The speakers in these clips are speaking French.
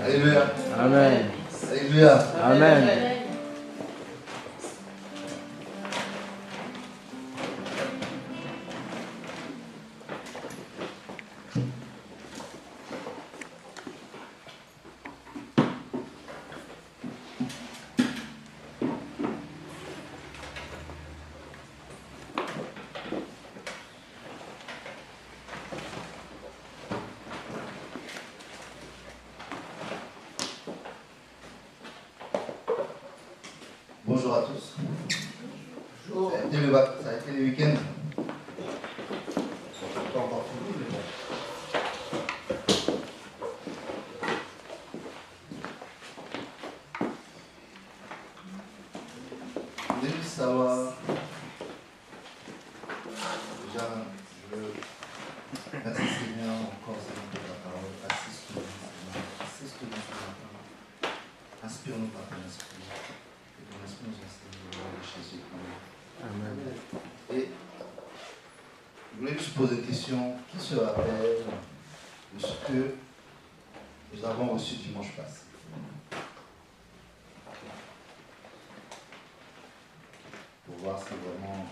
Alléluia. Amen. Alléluia. Amen. Bonjour à tous. Bonjour. Ça a été le week-end. Pas encore fini, mais bon. Vous voulez juste savoir. Déjà, je veux merci Seigneur encore Seigneur pour ta parole. Assiste-nous, Seigneur. Assiste-nous sur la parole. Inspire-nous par ton esprit. Que ton esprit nous enseigne le nom de Jésus. Amen. Et je voulais juste poser une question. Qui se rappelle de ce que nous avons reçu dimanche passé? Pour voir si vraiment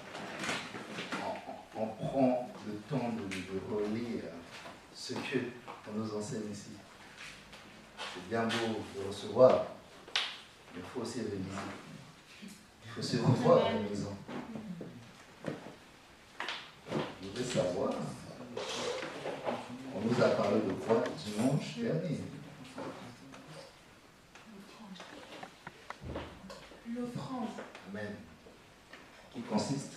on prend le temps de relire ce que on nous enseigne ici. C'est bien beau de recevoir, mais il faut aussi réviser. Il faut se revoir à la maison. Je voudrais savoir, on nous a parlé de quoi dimanche dernier? L'offrande. Amen. Qui consiste?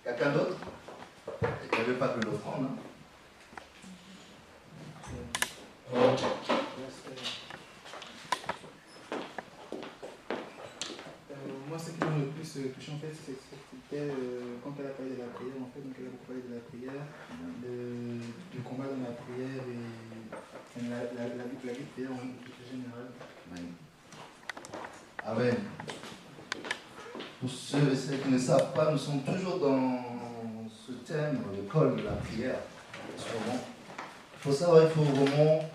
Quelqu'un d'autre? Il n'y avait pas que l'offrande. Hein? Moi, ce qui m'a le plus touché, en fait, c'était quand elle a parlé de la prière. En fait, donc elle a beaucoup parlé de la prière, du combat dans la prière et la vie de prière en général. Amen. Pour ceux et celles qui ne savent pas, nous sommes toujours dans ce thème, l'école de la prière. Il faut savoir, il faut vraiment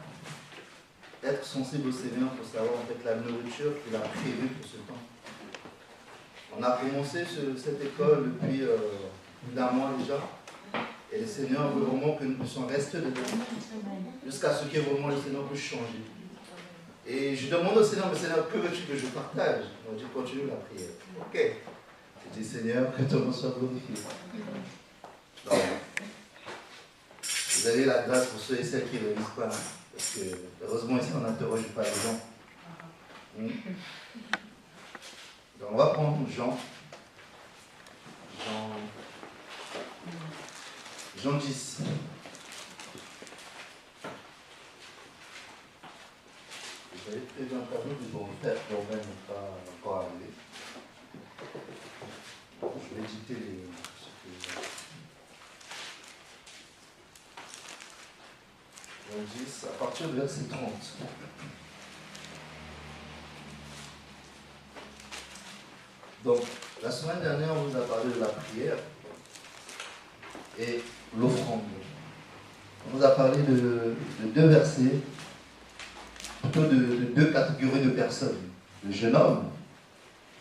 être sensible au Seigneur pour savoir en fait la nourriture qu'il a prévue pour ce temps. On a commencé cette école depuis plus d'un mois déjà. Et le Seigneur veut vraiment que nous puissions rester dedans. Jusqu'à ce que vraiment le Seigneur puisse changer. Et je demande au Seigneur, mais Seigneur, que veux-tu que je partage? Il m'a dit, continue la prière. Ok. Je dis, Seigneur, que ton nom soit glorifié. Donc, vous avez la grâce pour ceux et celles qui ne révisent pas. Parce que, heureusement, ici, on n'interroge pas les gens. Donc, on va prendre Jean 10. J'avais prévu un tableau que je vais faire pour même pas encore arriver. Je vais dicter Jean 10 à partir du verset 30. Donc, la semaine dernière, on vous a parlé de la prière et l'offrande. On nous a parlé de deux versets, plutôt de deux catégories de personnes. Le jeune homme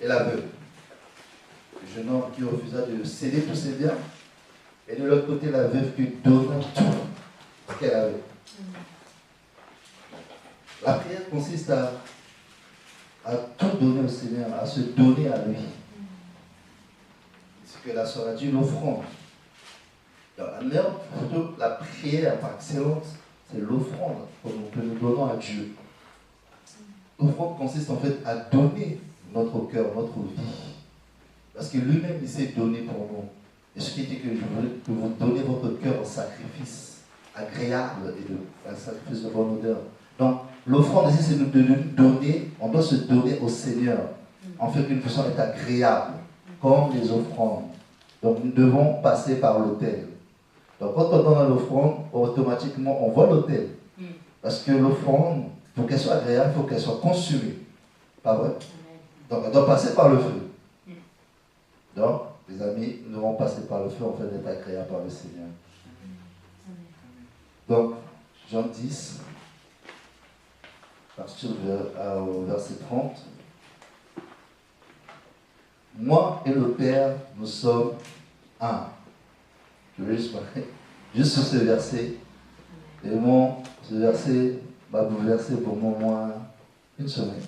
et l'aveugle. Le jeune homme qui refusa de céder tous ses biens, et de l'autre côté, la veuve qui donna tout ce qu'elle avait. La prière consiste à tout donner au Seigneur, à se donner à lui. C'est ce que la sœur a dit, l'offrande. Plutôt la prière par excellence, c'est l'offrande que nous donnons à Dieu. L'offrande consiste en fait à donner notre cœur, notre vie. Parce que lui-même, il s'est donné pour nous. Et ce qui dit que je veux que vous donnez votre cœur en sacrifice agréable et un sacrifice de bonne odeur. Donc, l'offrande ici, c'est de nous donner, on doit se donner au Seigneur, en fait qu'une personne est agréable, comme les offrandes. Donc, nous devons passer par l'autel. Donc, quand on donne l'offrande, automatiquement, on voit l'autel. Parce que l'offrande, pour qu'elle soit agréable, il faut qu'elle soit consumée. Pas vrai? Donc, elle doit passer par le feu. Donc, les amis, nous devons passer par le feu en fait d'être agréables par le Seigneur. Donc, Jean 10, à partir au verset 30. Moi et le Père, nous sommes un. Je vais juste parler. Juste sur ce verset. Et moi, ce verset m'a bouleversé pour au moins une semaine.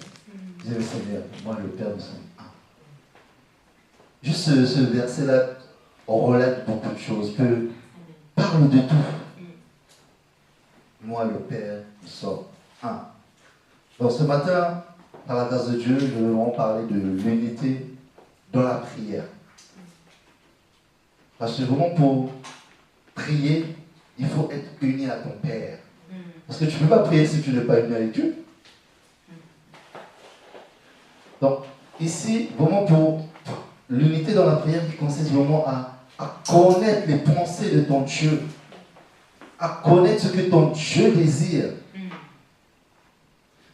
Je disais, Seigneur, moi et le Père, nous sommes un. Juste ce verset-là, on relate beaucoup de choses, que parle de tout. Moi et le Père, nous sommes un. Donc ce matin, par la grâce de Dieu, je vais vraiment parler de l'unité dans la prière. Parce que vraiment pour prier, il faut être uni à ton Père. Parce que tu ne peux pas prier si tu n'es pas uni avec Dieu. Donc ici, vraiment pour l'unité dans la prière qui consiste vraiment à connaître les pensées de ton Dieu, à connaître ce que ton Dieu désire.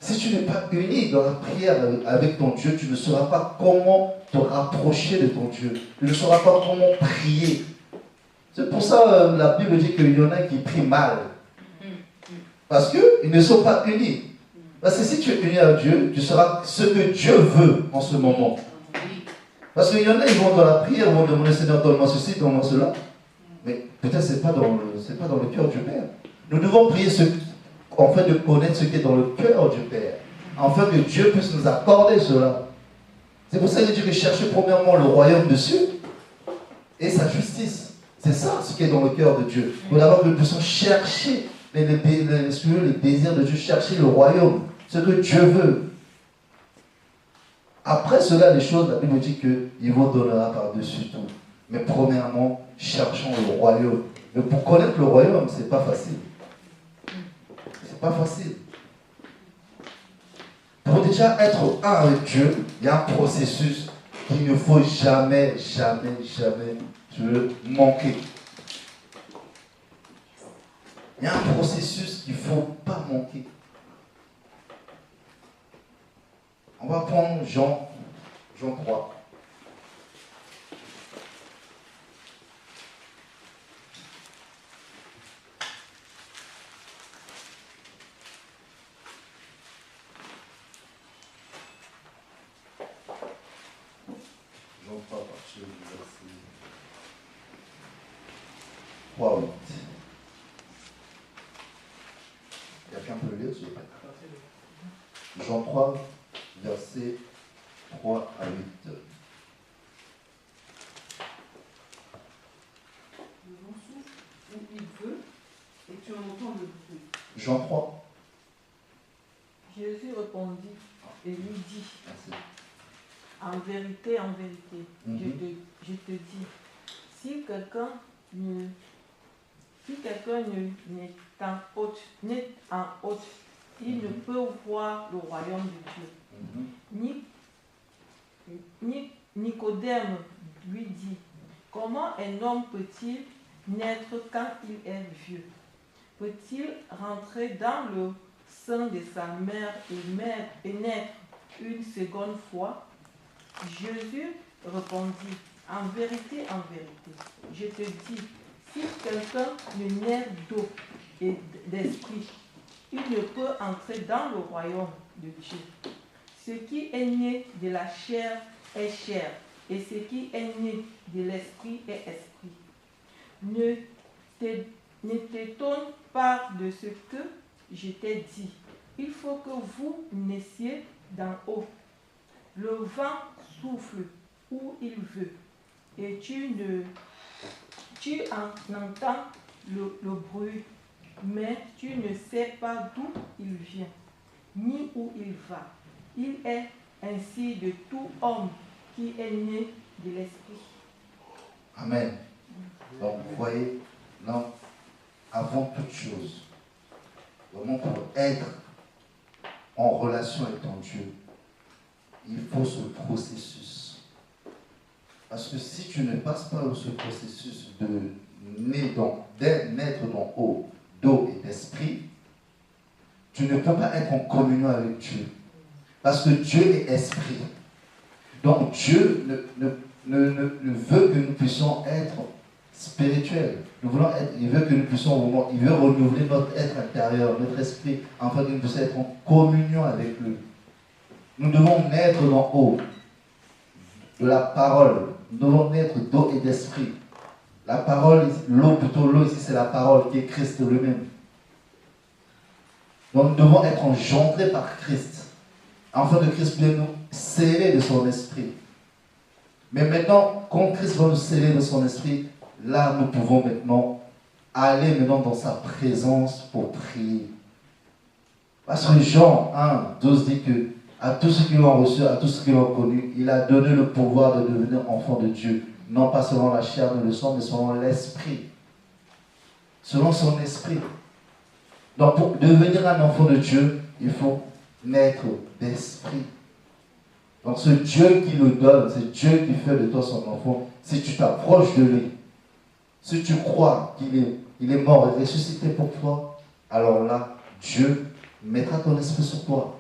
Si tu n'es pas uni dans la prière avec ton Dieu, tu ne sauras pas comment te rapprocher de ton Dieu. Tu ne sauras pas comment prier. C'est pour ça la Bible dit qu'il y en a qui prient mal. Parce qu'ils ne sont pas unis. Parce que si tu es uni à Dieu, tu sauras ce que Dieu veut en ce moment. Parce qu'il y en a, ils vont dans la prière, ils vont demander Seigneur, donne-moi ceci, donne-moi cela. Mais peut-être ce n'est pas dans le cœur du Père. Nous devons prier en fait de connaître ce qui est dans le cœur du Père, afin que Dieu puisse nous accorder cela. C'est pour ça qu'il dit que cherchez premièrement le royaume de Dieu et sa justice. C'est ça ce qui est dans le cœur de Dieu. Pour d'abord que nous puissions chercher les désirs de Dieu, chercher le royaume, ce que Dieu veut. Après cela, les choses, la Bible dit qu'il vous donnera par-dessus tout. Mais premièrement, cherchons le royaume. Mais pour connaître le royaume, ce n'est pas facile. C'est pas facile. Pour déjà être un avec Dieu, il y a un processus qu'il ne faut jamais manquer. Il y a un processus qu'il ne faut pas manquer. On va prendre Jean 3. Jean 3 à partir du verset 3 à 8. Quelqu'un peut le lire, s'il vous plaît. Jean 3, verset 3 à 8. Le vent souffle où il veut et tu entends le bruit. Jean 3. Jésus répondit et lui dit, Merci. en vérité, je te dis, si quelqu'un n'est en haute, il ne peut voir le royaume de Dieu. Nicodème lui dit, comment un homme peut-il naître quand il est vieux? Peut-il rentrer dans le sein de sa mère et naître une seconde fois? Jésus répondit, en vérité, je te dis, si quelqu'un ne naît d'eau et d'esprit, il ne peut entrer dans le royaume de Dieu. Ce qui est né de la chair est chair, et ce qui est né de l'esprit est esprit. Ne t'étonne pas de ce que je t'ai dit. Il faut que vous naissiez d'en haut. Le vent souffle où il veut, et tu en entends le bruit, mais tu ne sais pas d'où il vient, ni où il va. Il est ainsi de tout homme qui est né de l'Esprit. Amen. Donc vous voyez, non, avant toute chose, vraiment pour être en relation avec ton Dieu, il faut ce processus. Parce que si tu ne passes pas ce processus de naître d'en haut, d'eau et d'esprit, tu ne peux pas être en communion avec Dieu. Parce que Dieu est esprit. Donc Dieu ne veut que nous puissions être spirituels. Il veut que nous puissions, il veut renouveler notre être intérieur, notre esprit, afin que nous puissions être en communion avec lui. Nous devons naître d'en haut, de la parole. Nous devons naître d'eau et d'esprit. La parole, l'eau ici, c'est la parole qui est Christ lui-même. Donc nous devons être engendrés par Christ, afin que Christ puisse nous sceller de son esprit. Mais maintenant, quand Christ va nous sceller de son esprit, là nous pouvons maintenant aller maintenant dans sa présence pour prier. Parce que Jean 1, 12 dit que à tous ceux qui l'ont reçu, à tous ceux qui l'ont connu, il a donné le pouvoir de devenir enfant de Dieu. Non pas selon la chair ni le sang, mais selon l'esprit. Selon son esprit. Donc pour devenir un enfant de Dieu, il faut naître d'esprit. Donc ce Dieu qui le donne, c'est Dieu qui fait de toi son enfant. Si tu t'approches de lui, si tu crois qu'il est mort et ressuscité pour toi, alors là, Dieu mettra ton esprit sur toi.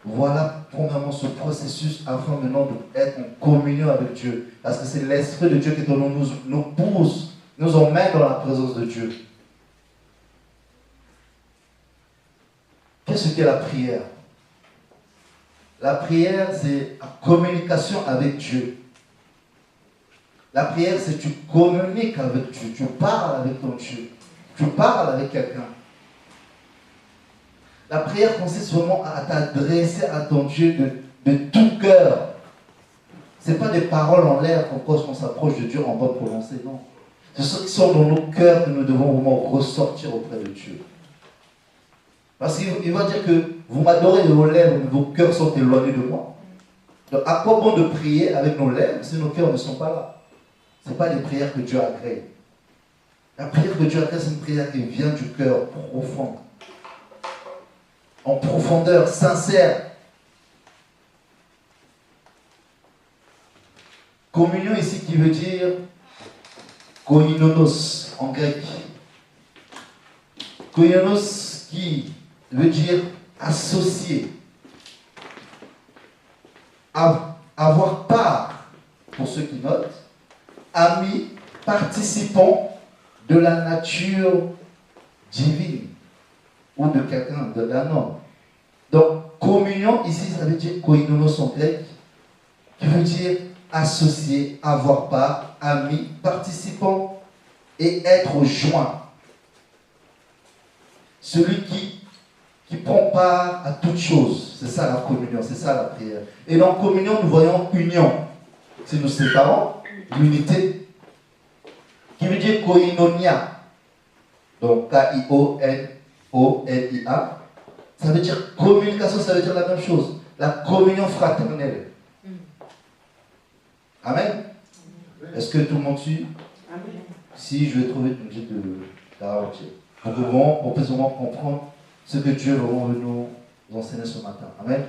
Voilà premièrement ce processus afin maintenant d'être en communion avec Dieu. Parce que c'est l'Esprit de Dieu qui nous pousse, nous emmène dans la présence de Dieu. Qu'est-ce qu'est la prière? La prière, c'est la communication avec Dieu. La prière, c'est tu communiques avec Dieu, tu parles avec ton Dieu, tu parles avec quelqu'un. La prière consiste vraiment à t'adresser à ton Dieu de tout cœur. Ce n'est pas des paroles en l'air qu'on s'approche de Dieu en bonne prononcée, non. C'est ceux qui sont dans nos cœurs que nous devons vraiment ressortir auprès de Dieu. Parce qu'il va dire que vous m'adorez de vos lèvres, mais vos cœurs sont éloignés de moi. Donc à quoi bon de prier avec nos lèvres si nos cœurs ne sont pas là? Ce n'est pas des prières que Dieu agrée. La prière que Dieu agrée, c'est une prière qui vient du cœur profond. En profondeur, sincère. Communion ici qui veut dire koinonos en grec. Koinonos qui veut dire associé. Avoir part, pour ceux qui notent, amis, participants de la nature divine. Ou de quelqu'un, d'un homme. Donc, communion, ici, ça veut dire koinonos en grec, qui veut dire associé, avoir part, ami, participant et être joint. Celui qui prend part à toute chose. C'est ça la communion, c'est ça la prière. Et dans communion, nous voyons union. Si nous séparons, l'unité, qui veut dire koinonia. Donc, K-I-O-N-O-N-I-A, ça veut dire communication, ça veut dire la même chose. La communion fraternelle. Amen. Est-ce que tout le monde suit? Amen. Si je vais trouver une petite ralentir. On peut vraiment comprendre ce que Dieu va nous enseigner ce matin. Amen.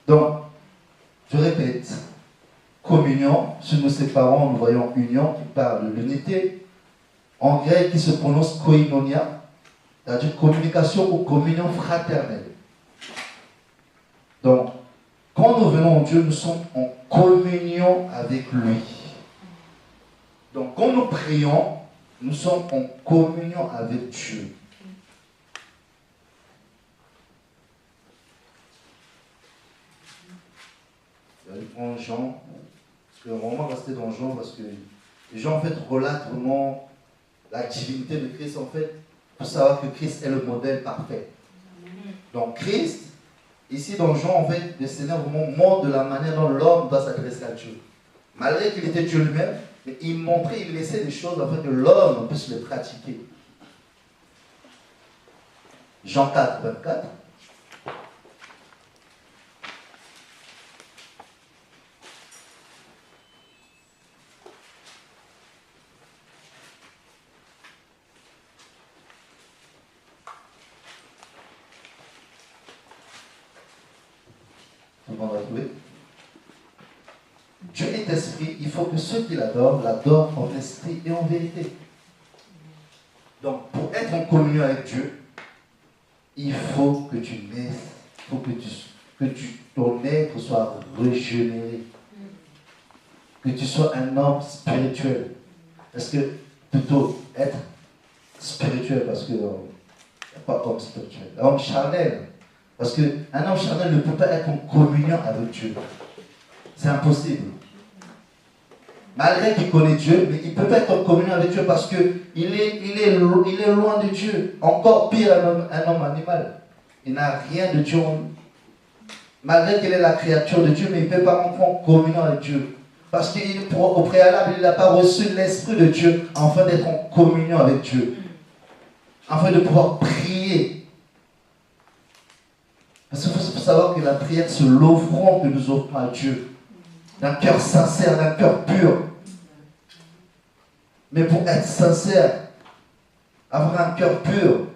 Donc, je répète, communion, si nous séparons, nous voyons union qui parle de l'unité. En grec, qui se prononce koinonia, c'est-à-dire communication ou communion fraternelle. Donc, quand nous venons en Dieu, nous sommes en communion avec lui. Donc, quand nous prions, nous sommes en communion avec Dieu. Je vais prendre Jean, parce que vraiment rester dans Jean, parce que Jean en fait relate vraiment la divinité de Christ. En fait, il faut savoir que Christ est le modèle parfait. Donc Christ, ici dans Jean, en fait, le Seigneur vraiment montre de la manière dont l'homme doit s'adresser à Dieu. Malgré qu'il était Dieu lui-même, mais il montrait, il laissait des choses afin que l'homme puisse les pratiquer. Jean 4, 24. On va trouver. Dieu est esprit, il faut que ceux qui l'adorent en esprit et en vérité. Donc, pour être en communion avec Dieu, il faut que tu naisses, il faut que que ton être soit régénéré. Que tu sois un homme spirituel. Est-ce que plutôt être spirituel, parce que pas homme spirituel, homme charnel. Parce qu'un homme charnel ne peut pas être en communion avec Dieu. C'est impossible. Malgré qu'il connaît Dieu, mais il ne peut pas être en communion avec Dieu parce qu'il est loin de Dieu. Encore pire, un homme animal. Il n'a rien de Dieu en lui. Malgré qu'il est la créature de Dieu, mais il ne peut pas entrer en communion avec Dieu. Parce qu'au préalable, il n'a pas reçu l'Esprit de Dieu afin d'être en communion avec Dieu. Afin de pouvoir prier. Parce qu'il faut savoir que la prière, c'est l'offrande que nous offrons à Dieu. D'un cœur sincère, d'un cœur pur. Mais pour être sincère, avoir un cœur pur,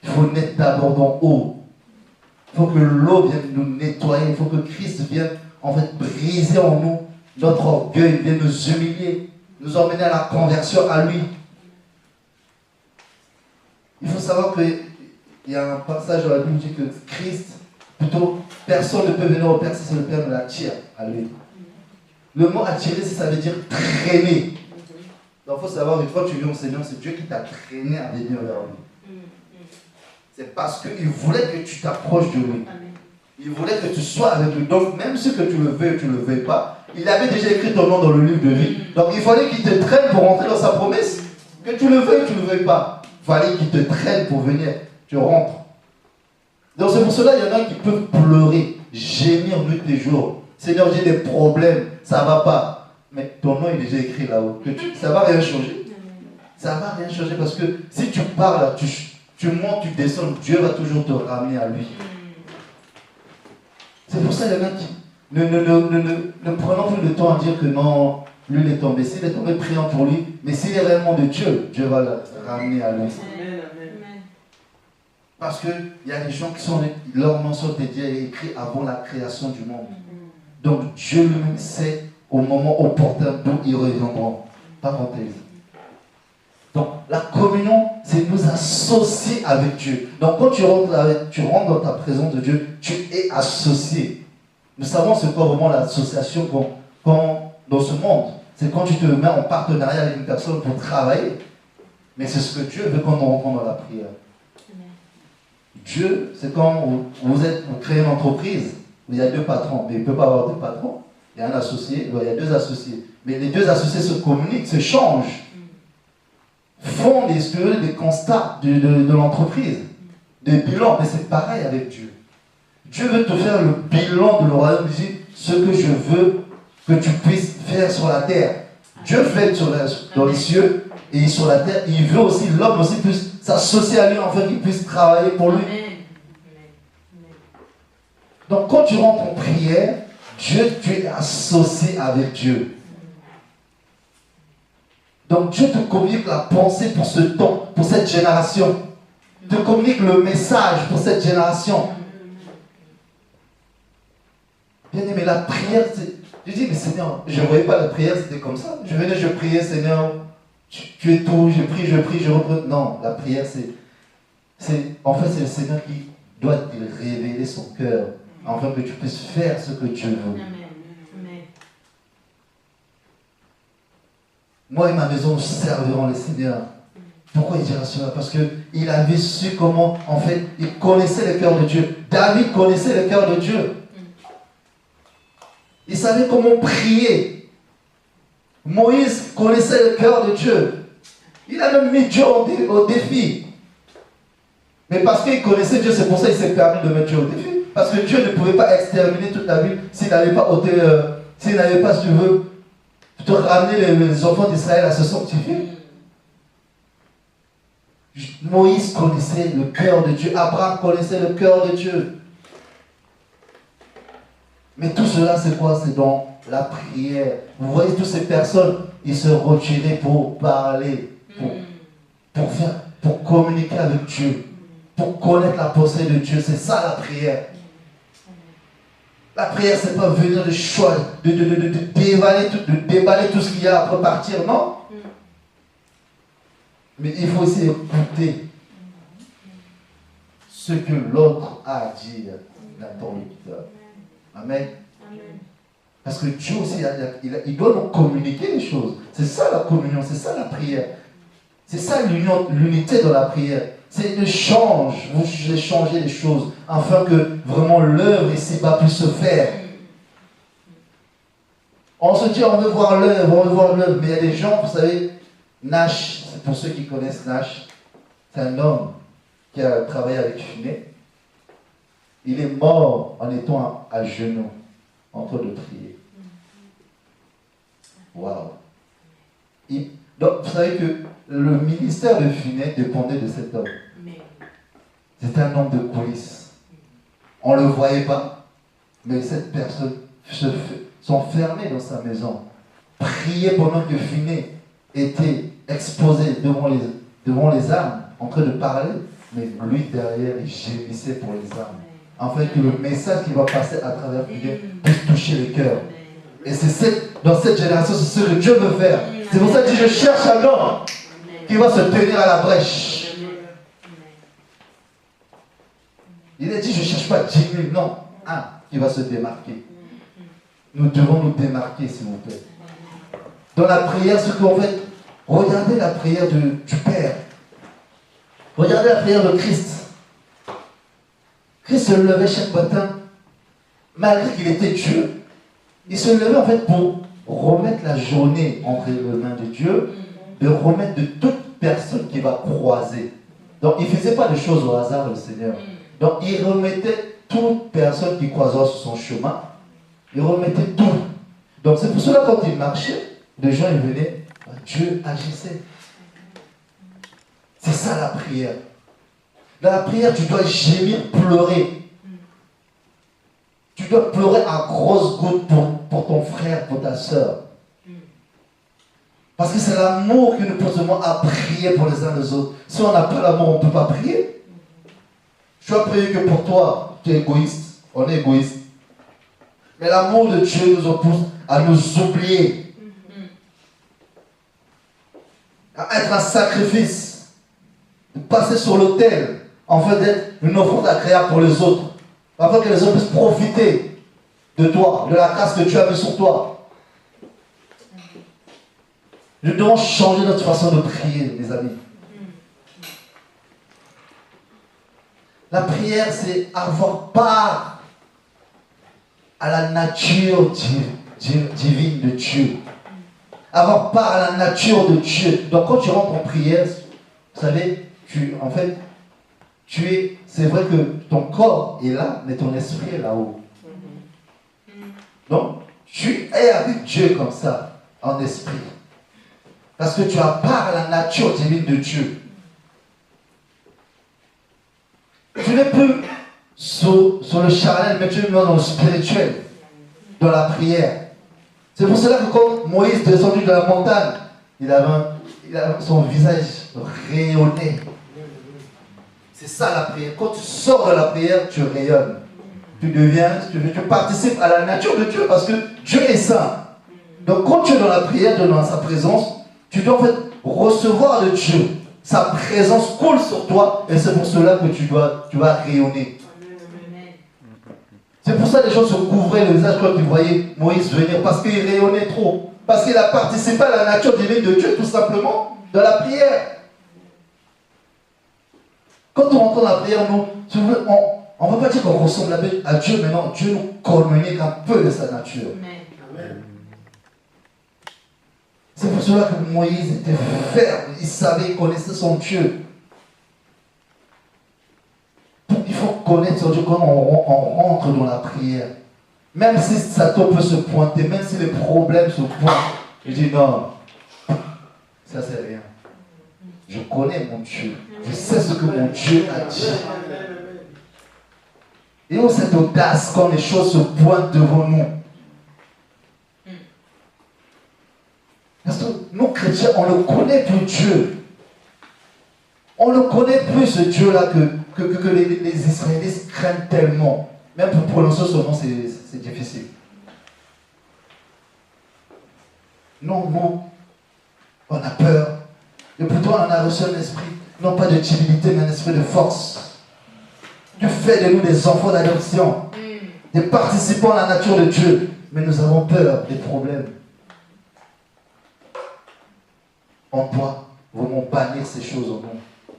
il faut naître d'abord d'en haut. Il faut que l'eau vienne nous nettoyer. Il faut que Christ vienne en fait briser en nous notre orgueil, vienne nous humilier, nous emmener à la conversion à lui. Il faut savoir qu'il y a un passage dans la Bible qui dit que Christ, plutôt, personne ne peut venir au Père si le Père ne l'attire à lui. Le mot attirer, ça veut dire traîner. Donc il faut savoir, une fois que tu viens au Seigneur, c'est Dieu qui t'a traîné à venir vers lui. C'est parce qu'il voulait que tu t'approches de lui. Il voulait que tu sois avec lui. Donc même si que tu le veux ou tu ne le veux pas, il avait déjà écrit ton nom dans le livre de vie. Donc il fallait qu'il te traîne pour rentrer dans sa promesse. Que tu le veux ou tu ne le veuilles pas. Il fallait qu'il te traîne pour venir. Tu rentres. Donc c'est pour cela qu'il y en a qui peuvent pleurer, gémir nuit et jour. Seigneur, j'ai des problèmes, ça ne va pas. Mais ton nom est déjà écrit là-haut. Ça ne va rien changer. Ça ne va rien changer parce que si tu pars là, tu montes, tu descends, Dieu va toujours te ramener à lui. C'est pour ça qu'il y en a qui ne prenons plus le temps à dire que non, lui il est tombé. S'il est tombé, prions pour lui. Mais s'il est réellement de Dieu, Dieu va le ramener à lui. Parce qu'il y a des gens qui sont, leur nom sont dédiés et écrits avant la création du monde. Donc Dieu lui-même sait au moment opportun d'où ils reviendront. Parenthèse. Donc la communion, c'est nous associer avec Dieu. Donc quand tu rentres dans ta présence de Dieu, tu es associé. Nous savons c'est quoi vraiment l'association dans ce monde. C'est quand tu te mets en partenariat avec une personne pour travailler. Mais c'est ce que Dieu veut quand on rentre dans la prière. Dieu, c'est quand vous créez une entreprise où il y a deux patrons, mais il ne peut pas avoir deux patrons. Il y a un associé, il y a deux associés. Mais les deux associés se communiquent, se changent, font des constats de l'entreprise, des bilans. Mais c'est pareil avec Dieu. Dieu veut te faire le bilan de le royaume. Il dit ce que je veux que tu puisses faire sur la terre. Dieu fait dans les cieux et sur la terre. Il veut aussi, l'homme aussi puisse s'associer à lui, afin qu'il puisse travailler pour lui. Donc quand tu rentres en prière, Dieu, tu es associé avec Dieu. Donc Dieu te communique la pensée pour ce temps, pour cette génération. Te communique le message pour cette génération. Bien aimé, la prière, je dis, mais Seigneur, je ne voyais pas la prière, c'était comme ça. Je venais, je priais, Seigneur, tu es tout, je prie, je reprends. Non, la prière, en fait, c'est le Seigneur qui doit te révéler son cœur, afin que tu puisses faire ce que Dieu veut. Moi et ma maison, nous servirons le Seigneur. Pourquoi il dira cela? Parce qu'il avait su comment, en fait, il connaissait le cœur de Dieu. David connaissait le cœur de Dieu. Il savait comment prier. Moïse connaissait le cœur de Dieu. Il a même mis Dieu au défi. Mais parce qu'il connaissait Dieu, c'est pour ça qu'il s'est permis de mettre Dieu au défi. Parce que Dieu ne pouvait pas exterminer toute la ville s'il n'avait pas si tu veux, te ramener les enfants d'Israël à se sanctifier. Moïse connaissait le cœur de Dieu. Abraham connaissait le cœur de Dieu. Mais tout cela, c'est quoi? C'est dans la prière. Vous voyez, toutes ces personnes, ils se retiraient pour parler, pour communiquer avec Dieu, pour connaître la pensée de Dieu. C'est ça la prière. La prière, c'est pas venir de choix, de déballer tout ce qu'il y a après partir, non. Mais il faut aussi écouter ce que l'autre a à dire. Amen. Parce que Dieu aussi, il doit nous communiquer les choses. C'est ça la communion, c'est ça la prière. C'est ça l'unité dans la prière. C'est l'échange, vous échangez les choses, afin que vraiment l'œuvre ici-bas puisse se faire. On se dit, on veut voir l'œuvre, mais il y a des gens, vous savez, Nash, c'est pour ceux qui connaissent Nash, c'est un homme qui a travaillé avec Finet. Il est mort en étant à genoux, en train de prier. Waouh! Donc, vous savez que le ministère de Finet dépendait de cet homme. C'était un homme de coulisses. On ne le voyait pas, mais cette personne s'enfermait dans sa maison, priait pendant que Finet était exposé devant les armes, en train de parler, mais lui derrière, il gémissait pour les armes. Afin que le message qui va passer à travers Finet puisse toucher les cœurs. Et dans cette génération, c'est ce que Dieu veut faire. C'est pour ça que je cherche un homme qui va se tenir à la brèche. Il a dit, je ne cherche pas 10 000, non, un qui va se démarquer. Nous devons nous démarquer, s'il vous plaît. Dans la prière, ce qu'on fait, regardez la prière du Père. Regardez la prière de Christ. Christ se levait chaque matin, malgré qu'il était Dieu. Il se levait en fait pour remettre la journée entre les mains de Dieu, de remettre de toute personne qui va croiser. Donc il ne faisait pas de choses au hasard, le Seigneur. Donc il remettait toute personne qui croisera sur son chemin. Il remettait tout. Donc c'est pour cela quand il marchait, les gens ils venaient, Dieu agissait. C'est ça la prière. Dans la prière, tu dois gémir, pleurer. Tu dois pleurer à grosses gouttes pour ton frère, pour ta soeur. Parce que c'est l'amour qui nous pousse à prier pour les uns les autres. Si on n'a pas l'amour, on ne peut pas prier. Je dois prier que pour toi, tu es égoïste. On est égoïste. Mais l'amour de Dieu nous pousse à nous oublier. À être un sacrifice. De passer sur l'autel. En fait, d'être une offrande agréable pour les autres. Afin que les autres puissent profiter de toi, de la grâce que tu as mis sur toi. Nous devons changer notre façon de prier, mes amis. La prière, c'est avoir part à la nature divine de Dieu. Avoir part à la nature de Dieu. Donc quand tu rentres en prière, vous savez, c'est vrai que ton corps est là, mais ton esprit est là-haut. Donc, tu es avec Dieu comme ça, en esprit. Parce que tu as part à la nature divine de Dieu. Tu n'es plus sur le charnel, mais tu es dans le spirituel, dans la prière. C'est pour cela que quand Moïse est descendu de la montagne, il avait son visage rayonné. C'est ça la prière. Quand tu sors de la prière, tu rayonnes. Tu participes à la nature de Dieu parce que Dieu est saint. Donc quand tu es dans la prière, dans sa présence, tu dois en fait recevoir de Dieu. Sa présence coule sur toi et c'est pour cela que tu vas rayonner. C'est pour ça que les gens se couvraient le visage quand ils voyaient Moïse venir parce qu'il rayonnait trop. Parce qu'il a participé à la nature divine de Dieu tout simplement dans la prière. Quand on rentre dans la prière, on ne va pas dire qu'on ressemble à Dieu, mais non, Dieu nous communique un peu de sa nature. Amen. C'est pour cela que Moïse était ferme, il savait, il connaissait son Dieu. Il faut connaître son Dieu quand on rentre dans la prière. Même si Satan peut se pointer, même si les problèmes se pointent, je dis non, ça c'est rien. Je connais mon Dieu. Je sais ce que mon Dieu a dit. Et on a cette audace quand les choses se pointent devant nous. Parce que nous chrétiens, on ne connaît plus Dieu. On ne connaît plus ce Dieu-là que les Israélites craignent tellement. Même pour prononcer son nom, c'est difficile. Non, on a peur. Et plutôt on a reçu un esprit, non pas de timidité, mais un esprit de force. Dieu fait de nous des enfants d'adoption. des participants à la nature de Dieu. Mais nous avons peur des problèmes. On doit vraiment bannir ces choses en nous.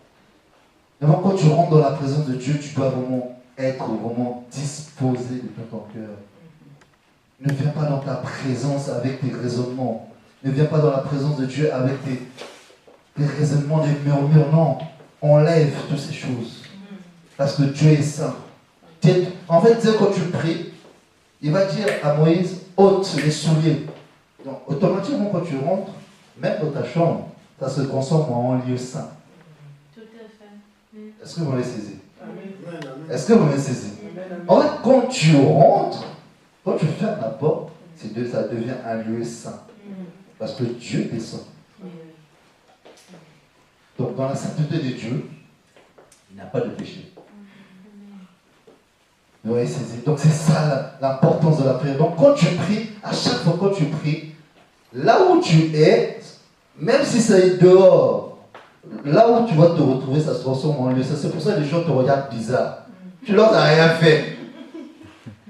D'abord, quand tu rentres dans la présence de Dieu, tu dois vraiment être vraiment disposé de tout ton cœur. Ne viens pas dans ta présence avec tes raisonnements. Ne viens pas dans la présence de Dieu avec tes raisonnements, des murmures. Non, enlève toutes ces choses. Parce que Dieu est saint. En fait, quand tu pries, il va dire à Moïse, ôte les souliers. Donc, automatiquement, quand tu rentres, même dans ta chambre, ça se transforme en lieu saint. Tout à fait. Est-ce que vous m'avez saisi? Est-ce que vous m'avez saisi? En fait, quand tu rentres, quand tu fermes la porte, ça devient un lieu saint. Parce que Dieu descend. Donc, dans la sainteté de Dieu, il n'y a pas de péché. Vous voyez, donc c'est ça l'importance de la prière. Donc quand tu pries, à chaque fois que tu pries, là où tu es, même si c'est dehors, là où tu vas te retrouver, ça se transforme en lieu. C'est pour ça que les gens te regardent bizarre. Tu leur as rien fait.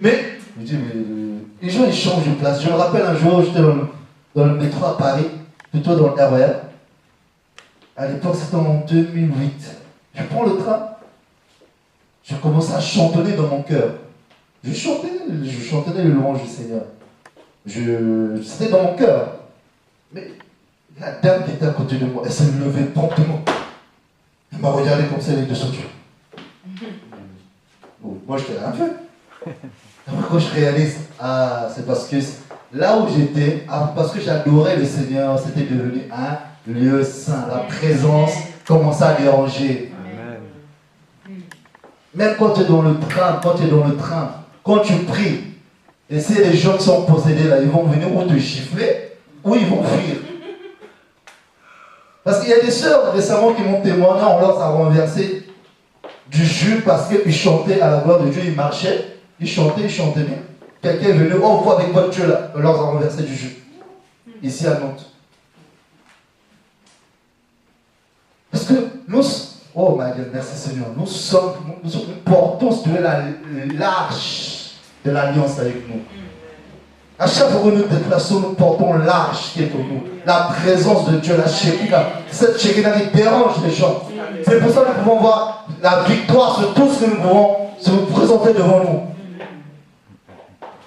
Mais, je dis, mais les gens ils changent de place. Je me rappelle un jour, j'étais dans le métro à Paris, plutôt dans le RER. À l'époque, c'était en 2008. Je prends le train. Je commençais à chantonner dans mon cœur. Je chantonnais le louange du Seigneur. C'était dans mon cœur. Mais la dame qui était à côté de moi, elle s'est levée promptement. Elle m'a regardé comme ça, elle est descendue. Bon, moi, je n'ai rien fait. Après, quand je réalise, c'est parce que là où j'étais, parce que j'adorais le Seigneur, c'était devenu un lieu saint. La présence commençait à déranger. Même quand tu es dans le train, quand tu pries, et si les gens qui sont possédés là, ils vont venir ou te gifler, ou ils vont fuir. Parce qu'il y a des sœurs récemment qui m'ont témoigné, on leur a renversé du jus parce qu'ils chantaient à la gloire de Dieu, ils marchaient, ils chantaient bien. Quelqu'un est venu, oh, vous avec votre Dieu là, on leur a renversé du jus. Ici à Nantes. Parce que nous, oh my God, merci Seigneur. Nous portons l'arche de l'alliance avec nous. À chaque fois que nous déplaçons, nous portons l'arche qui est pour nous. La présence de Dieu, la Shekinah. Cette Shekinah qui dérange les gens. C'est pour ça que nous pouvons voir la victoire sur tout ce que nous pouvons se présenter devant nous.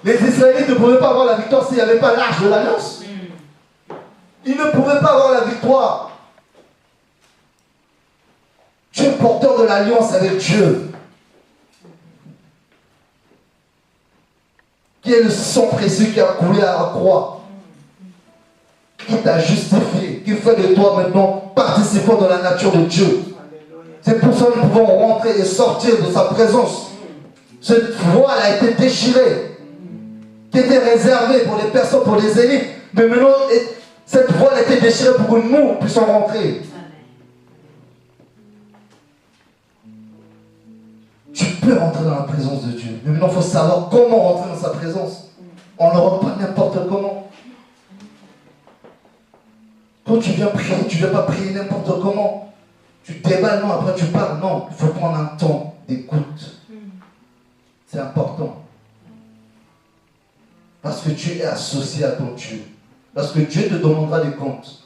Les Israélites ne pouvaient pas avoir la victoire s'il n'y avait pas l'arche de l'alliance. Ils ne pouvaient pas avoir la victoire. Tu es porteur de l'alliance avec Dieu. Qui est le sang précieux qui a coulé à la croix. Qui t'a justifié. Qui fait de toi maintenant participant de la nature de Dieu. C'est pour ça que nous pouvons rentrer et sortir de sa présence. Cette voile a été déchirée. Qui était réservée pour les personnes, pour les élites. Mais maintenant, cette voile a été déchirée pour que nous puissions rentrer. Tu peux rentrer dans la présence de Dieu. Mais maintenant, il faut savoir comment rentrer dans sa présence. On ne rentre pas n'importe comment. Quand tu viens prier, tu ne viens pas prier n'importe comment. Tu déballes, non, après tu parles. Non, il faut prendre un temps d'écoute. C'est important. Parce que tu es associé à ton Dieu. Parce que Dieu te demandera des comptes.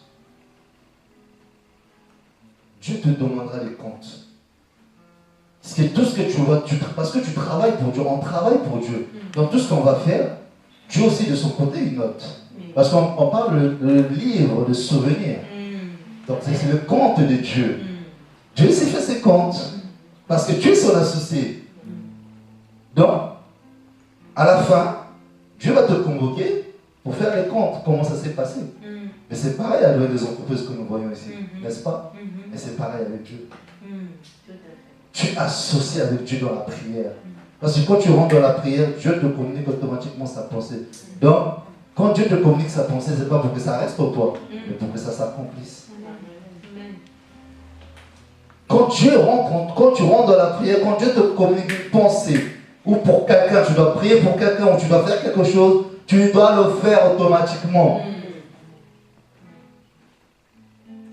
Dieu te demandera des comptes. Parce que tout ce que tu vois, parce que tu travailles pour Dieu, on travaille pour Dieu. Dans tout ce qu'on va faire, Dieu aussi de son côté, il note. Parce qu'on parle de livre de souvenirs. Donc c'est le compte de Dieu. Dieu s'est fait ses comptes. Parce que tu es son associé. Donc, à la fin, Dieu va te convoquer pour faire les comptes. Comment ça s'est passé. Mais c'est pareil avec les entreprises que nous voyons ici. N'est-ce pas? Mais c'est pareil avec Dieu. Tu es associé avec Dieu dans la prière. Parce que quand tu rentres dans la prière, Dieu te communique automatiquement sa pensée. Donc, quand Dieu te communique sa pensée, ce n'est pas pour que ça reste pour toi, mais pour que ça s'accomplisse. Quand tu rentres dans la prière, quand Dieu te communique une pensée, ou pour quelqu'un, tu dois prier pour quelqu'un, ou tu dois faire quelque chose, tu dois le faire automatiquement.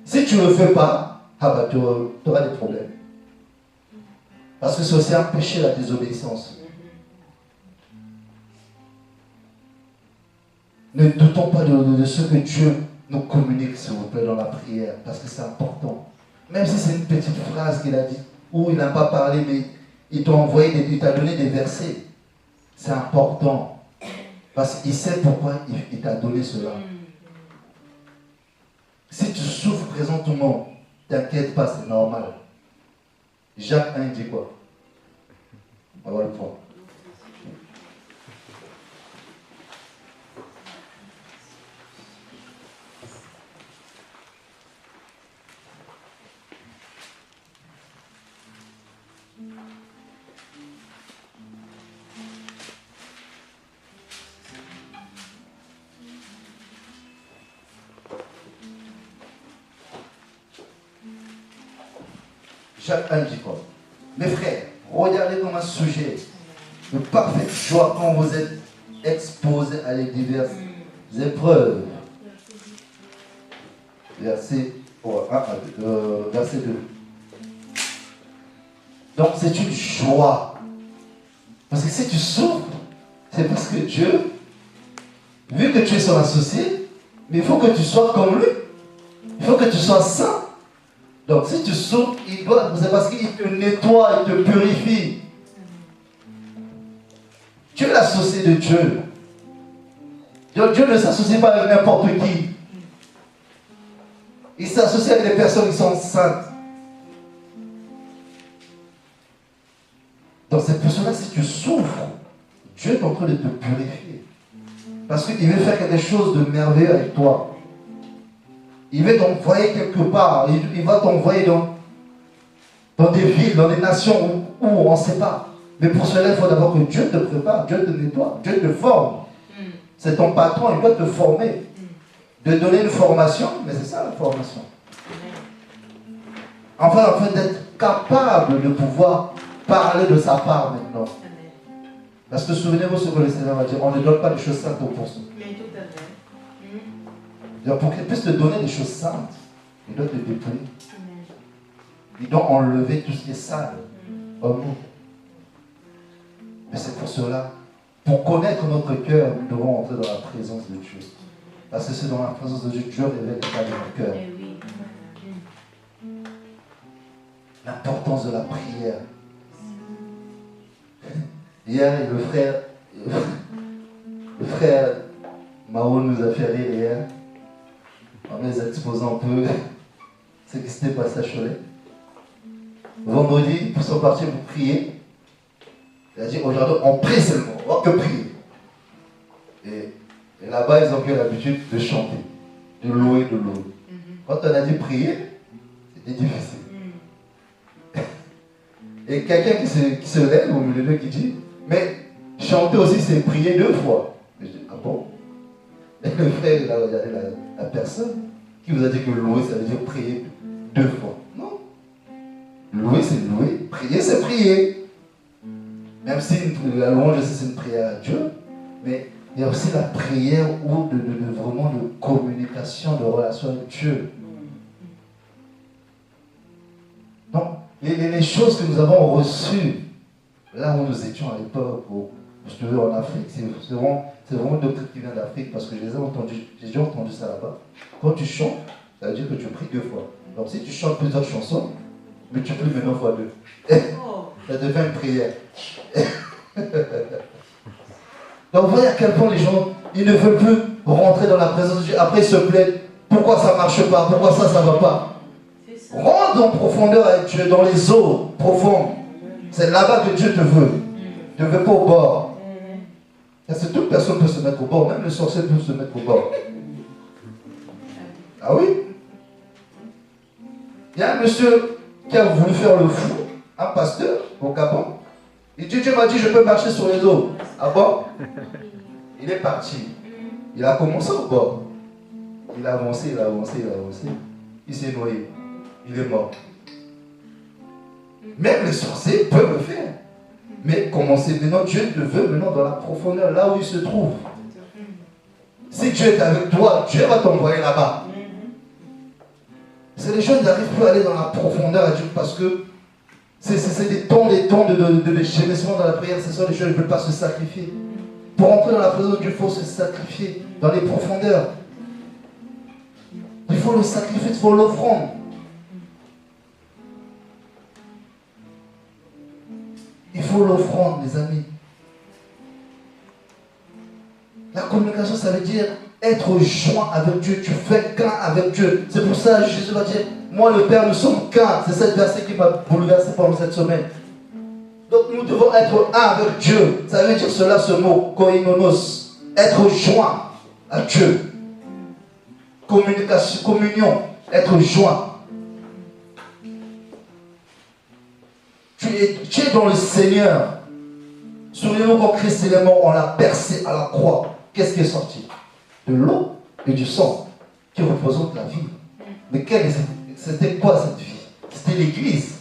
Si tu ne le fais pas, tu auras des problèmes. Parce que c'est aussi un péché, la désobéissance. Ne doutons pas de ce que Dieu nous communique, s'il vous plaît, dans la prière, parce que c'est important. Même si c'est une petite phrase qu'il a dit, ou il n'a pas parlé, mais il t'a envoyé, il t'a donné des versets. C'est important. Parce qu'il sait pourquoi il t'a donné cela. Si tu souffres présentement, t'inquiète pas, c'est normal. Jacques 1 dit quoi? On va voir le point. Jacques 1 dit quoi? Mes frères, regardez comme un sujet de parfaite joie quand vous êtes exposés à les diverses épreuves. Verset 2. Donc c'est une joie. Parce que si tu souffres, c'est parce que Dieu, vu que tu es son associé, mais il faut que tu sois comme lui. Il faut que tu sois saint. Donc si tu souffres, c'est parce qu'il te nettoie, il te purifie. Tu es l'associé de Dieu. Dieu ne s'associe pas avec n'importe qui. Il s'associe avec des personnes qui sont saintes. Donc c'est pour cela, si tu souffres, Dieu est en train de te purifier. Parce qu'il veut faire quelque chose de merveilleux avec toi. Il veut t'envoyer quelque part. Il va t'envoyer dans des villes, dans des nations où on ne sait pas. Mais pour cela, il faut d'abord que Dieu te prépare, Dieu te nettoie, Dieu te forme. C'est ton patron, il doit te former. De donner une formation, mais c'est ça la formation. Enfin, d'être capable de pouvoir parler de sa part maintenant. Parce que souvenez-vous ce que le Seigneur va dire, on ne donne pas des choses saintes aux personnes. Donc pour qu'il puisse te donner des choses saintes, il doit te dépouiller. Il doit enlever tout ce qui est sale en nous. Mais c'est pour cela, pour connaître notre cœur, nous devons entrer dans la présence de Dieu. Parce que c'est dans la présence de Dieu que Dieu révèle l'état de notre cœur. L'importance de la prière. Hier, le frère Mao nous a fait rire hier. En les exposant un peu ce qui s'était passé à Cholet. Vendredi, ils sont partis pour prier. Il a dit aujourd'hui, on prie seulement, on va que prier. Et là-bas, ils ont eu l'habitude de chanter, de louer. Quand on a dit prier, c'était difficile. Et quelqu'un qui se lève au milieu d'eux qui dit, mais chanter aussi, c'est prier 2 fois. Et je dis, ah bon? Et le frère, il a regardé la personne qui vous a dit que louer, ça veut dire prier 2 fois. Non. Louer, c'est louer. Prier, c'est prier. Même si la louange, c'est une prière à Dieu, mais il y a aussi la prière ou vraiment de communication, de relation avec Dieu. Donc, les choses que nous avons reçues, là où nous étions à l'époque, je en Afrique, c'est vraiment une doctrine qui vient d'Afrique, parce que j'ai déjà entendu ça là-bas. Quand tu chantes, ça veut dire que tu pries 2 fois. Donc si tu chantes plusieurs chansons, multiplie maintenant fois 2. Ça devient une prière. Donc voyez à quel point les gens, ils ne veulent plus rentrer dans la présence de Dieu. Après ils se plaignent, pourquoi ça ne marche pas, pourquoi ça ne va pas. Rentre en profondeur avec Dieu, dans les eaux profondes. C'est là-bas que Dieu te veut. Il ne te veut pas au bord. Parce que toute personne peut se mettre au bord, même le sorcier peut se mettre au bord. Ah oui? Il y a un monsieur qui a voulu faire le fou, un pasteur au Gabon. Il dit, Dieu m'a dit, je peux marcher sur les eaux. Ah bon? Il est parti. Il a commencé au bord. Il a avancé. Il s'est noyé. Il est mort. Même les sorciers peuvent le faire. Mais commencez maintenant, Dieu te veut maintenant dans la profondeur, là où il se trouve. Si Dieu est avec toi, Dieu va t'envoyer là-bas. C'est les gens qui n'arrivent plus à aller dans la profondeur à Dieu parce que c'est des temps de gémissement dans la prière. Ce sont des gens qui ne veulent pas se sacrifier. Pour entrer dans la présence de Dieu, il faut se sacrifier dans les profondeurs. Il faut le sacrifice, il faut l'offrande. Il faut l'offrande, les amis. La communication, ça veut dire être joint avec Dieu. Tu fais qu'un avec Dieu. C'est pour ça que Jésus va dire, moi le Père, nous sommes qu'un. C'est ce verset qui m'a bouleversé pendant cette semaine. Donc nous devons être un avec Dieu. Ça veut dire cela, ce mot, koinonos. Être joint à Dieu. Communication, communion, être joint. Tu es dans le Seigneur. Souvenez-vous quand Christ est mort, on l'a percé à la croix. Qu'est-ce qui est sorti? De l'eau et du sang qui représentent la vie. Mais c'était quoi cette vie? C'était l'Église.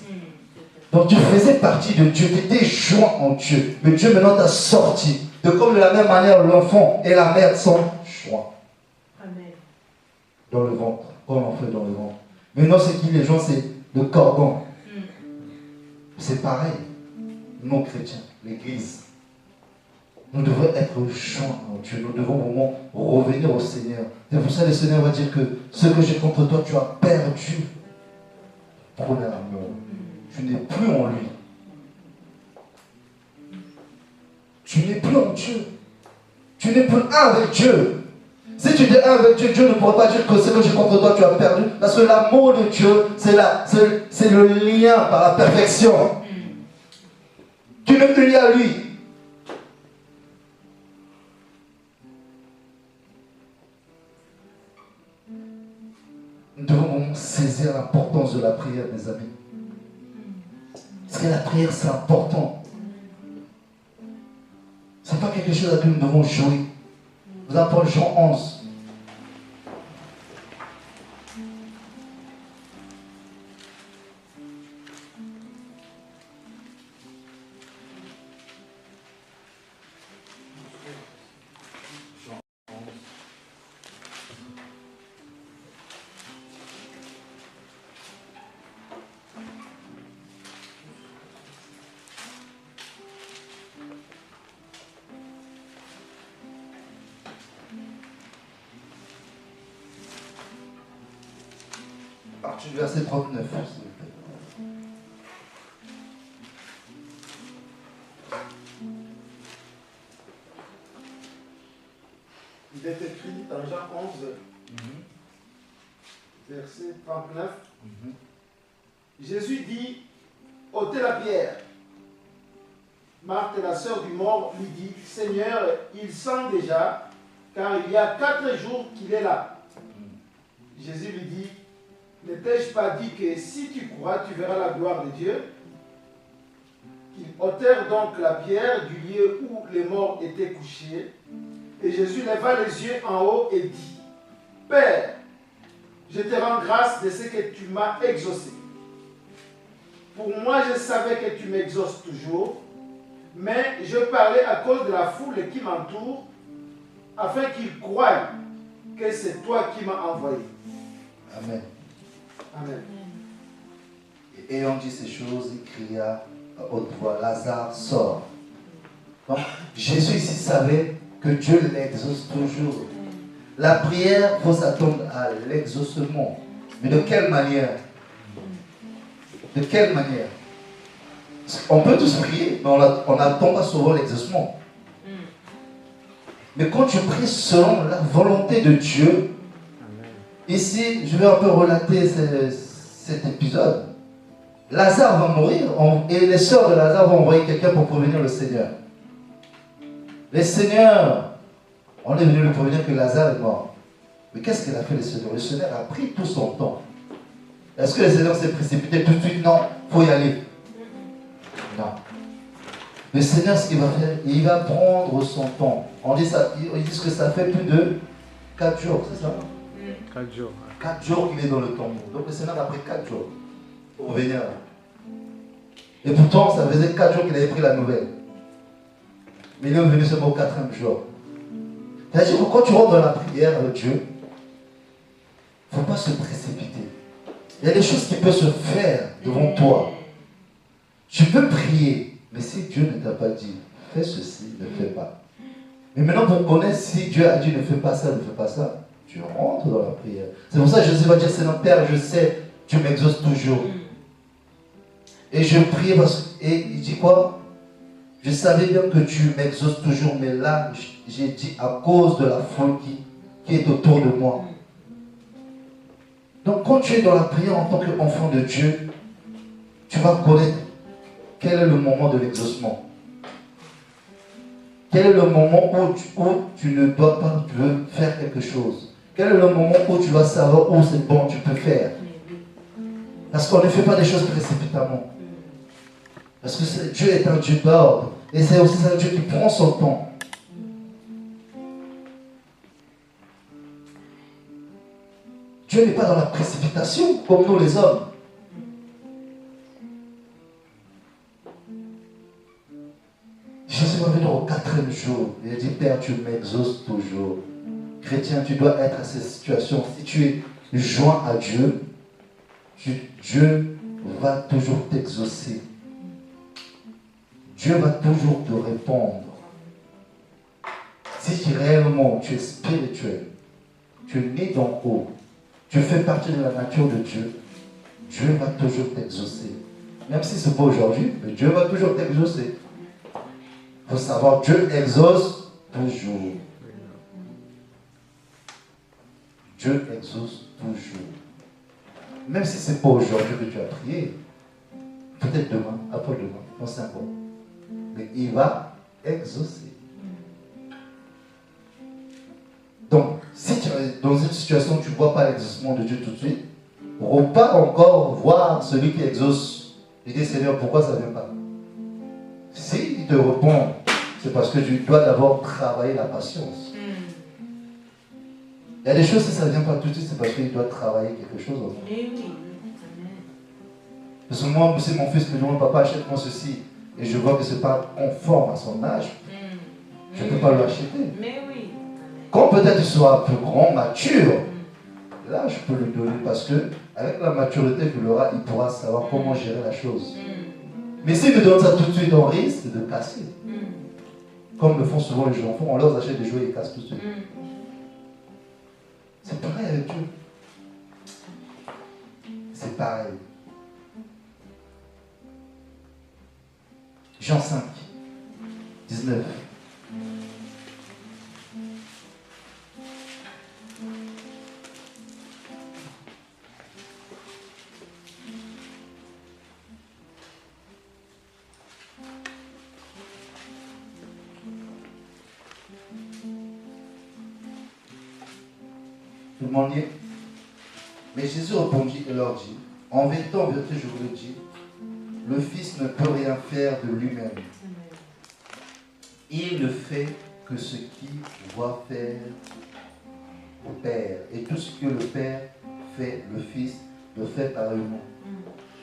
Donc tu faisais partie de Dieu, tu étais joint en Dieu. Mais Dieu maintenant t'a sorti. De comme de la même manière l'enfant et la mère sont joints. Amen. Dans le ventre, comme on fait dans le ventre. Maintenant ce qui les gens c'est le cordon. C'est pareil. Non chrétiens, l'Église. Nous devons être joints en Dieu. Nous devons vraiment revenir au Seigneur. C'est pour ça que le Seigneur va dire que ce que j'ai contre toi, tu as perdu. Prenez l'amour. Tu n'es plus en lui. Tu n'es plus en Dieu. Tu n'es plus un avec Dieu. Si tu es un avec Dieu, Dieu ne pourra pas dire que ce que j'ai contre toi, tu as perdu. Parce que l'amour de Dieu, c'est le lien par la perfection. Tu n'es plus lié à lui. Nous devons vraiment saisir l'importance de la prière, mes amis. Parce que la prière, c'est important. Ce n'est pas quelque chose à laquelle nous devons jouer. Vous apprenez Jean 11. À partir du verset 39, s'il vous plaît. Il est écrit dans Jean 11, verset 39. Jésus dit, ôtez la pierre. Marthe, la sœur du mort, lui dit, Seigneur, il sent déjà, car il y a 4 jours qu'il est là. Jésus lui dit, ne t'ai-je pas dit que si tu crois, tu verras la gloire de Dieu? Ils ôtèrent donc la pierre du lieu où les morts étaient couchés. Et Jésus leva les yeux en haut et dit, Père, je te rends grâce de ce que tu m'as exaucé. Pour moi, je savais que tu m'exauces toujours, mais je parlais à cause de la foule qui m'entoure, afin qu'ils croient que c'est toi qui m'as envoyé. Amen. Amen. Et ayant dit ces choses, il cria à haute voix, Lazare, sort. Donc, Jésus ici savait que Dieu l'exauce toujours. La prière, il faut s'attendre à l'exaucement. Mais de quelle manière? De quelle manière? On peut tous prier, mais on n'attend pas souvent l'exaucement. Mais quand tu pries selon la volonté de Dieu, ici, je vais un peu relater cet épisode. Lazare va mourir et les sœurs de Lazare vont envoyer quelqu'un pour prévenir le Seigneur. Le Seigneur, on est venu lui prévenir que Lazare est mort. Mais qu'est-ce qu'il a fait le Seigneur? Le Seigneur a pris tout son temps. Est-ce que le Seigneur s'est précipité tout de suite? Non, il faut y aller. Non. Le Seigneur, ce qu'il va faire, il va prendre son temps. Ils disent que ça fait plus de 4 jours, c'est ça? 4 jours. 4 jours qu'il est dans le tombeau. Donc le Seigneur a pris 4 jours pour venir. Et pourtant, ça faisait 4 jours qu'il avait pris la nouvelle. Mais il est venu seulement au 4e jour. C'est-à-dire que quand tu rentres dans la prière avec Dieu, il ne faut pas se précipiter. Il y a des choses qui peuvent se faire devant toi. Tu peux prier, mais si Dieu ne t'a pas dit, fais ceci, ne fais pas. Mais maintenant, pour connaître si Dieu a dit ne fais pas ça, ne fais pas ça, tu rentres dans la prière. C'est pour ça que Jésus va dire, Seigneur Père, je sais, tu m'exauces toujours. Et je prie parce que, et il dit quoi? Je savais bien que tu m'exauces toujours, mais là, j'ai dit à cause de la foule qui est autour de moi. Donc quand tu es dans la prière en tant qu'enfant de Dieu, tu vas connaître quel est le moment de l'exaucement. Quel est le moment où tu ne dois pas faire quelque chose. Quel est le moment où tu dois savoir où c'est bon, tu peux faire. Parce qu'on ne fait pas des choses précipitamment. Parce que Dieu est un Dieu d'ordre. Et c'est aussi un Dieu qui prend son temps. Dieu n'est pas dans la précipitation comme nous les hommes. Jésus va venir au 4e jour. Il a dit, Père, tu m'exauces toujours. Chrétien, tu dois être à cette situation. Si tu es joint à Dieu, Dieu va toujours t'exaucer. Dieu va toujours te répondre. Si réellement tu es spirituel, tu es né d'en haut, tu fais partie de la nature de Dieu, Dieu va toujours t'exaucer. Même si ce n'est pas aujourd'hui, mais Dieu va toujours t'exaucer. Il faut savoir, Dieu exauce toujours. Dieu exauce toujours. Même si ce n'est pas aujourd'hui que tu as prié, peut-être demain, après-demain, dans 5 ans. Mais il va exaucer. Donc, si tu es dans une situation où tu ne vois pas l'exaucement de Dieu tout de suite, repars encore voir celui qui exauce. Et dis, Seigneur, pourquoi ça ne vient pas? Si il te répond, c'est parce que tu dois d'abord travailler la patience. Il y a des choses, si ça ne vient pas tout de suite, c'est parce qu'il doit travailler quelque chose en nous. Parce que moi, si mon fils me demande, papa, achète-moi ceci, et je vois que ce n'est pas conforme à son âge, je ne peux pas lui acheter. Quand peut-être il sera plus grand, mature, là je peux lui donner parce que avec la maturité qu'il aura, il pourra savoir comment gérer la chose. Mais s'il me donne ça tout de suite, on risque de casser. Comme le font souvent les enfants, on leur achète des jouets et ils cassent tout de suite. C'est pareil avec Dieu. C'est pareil. Jean 5, 19. Tout le monde dit. Mais Jésus répondit et leur dit, en vérité, je vous le dis, le Fils ne peut rien faire de lui-même. Il ne fait que ce qu'il voit faire au Père. Et tout ce que le Père fait, le Fils le fait pareillement.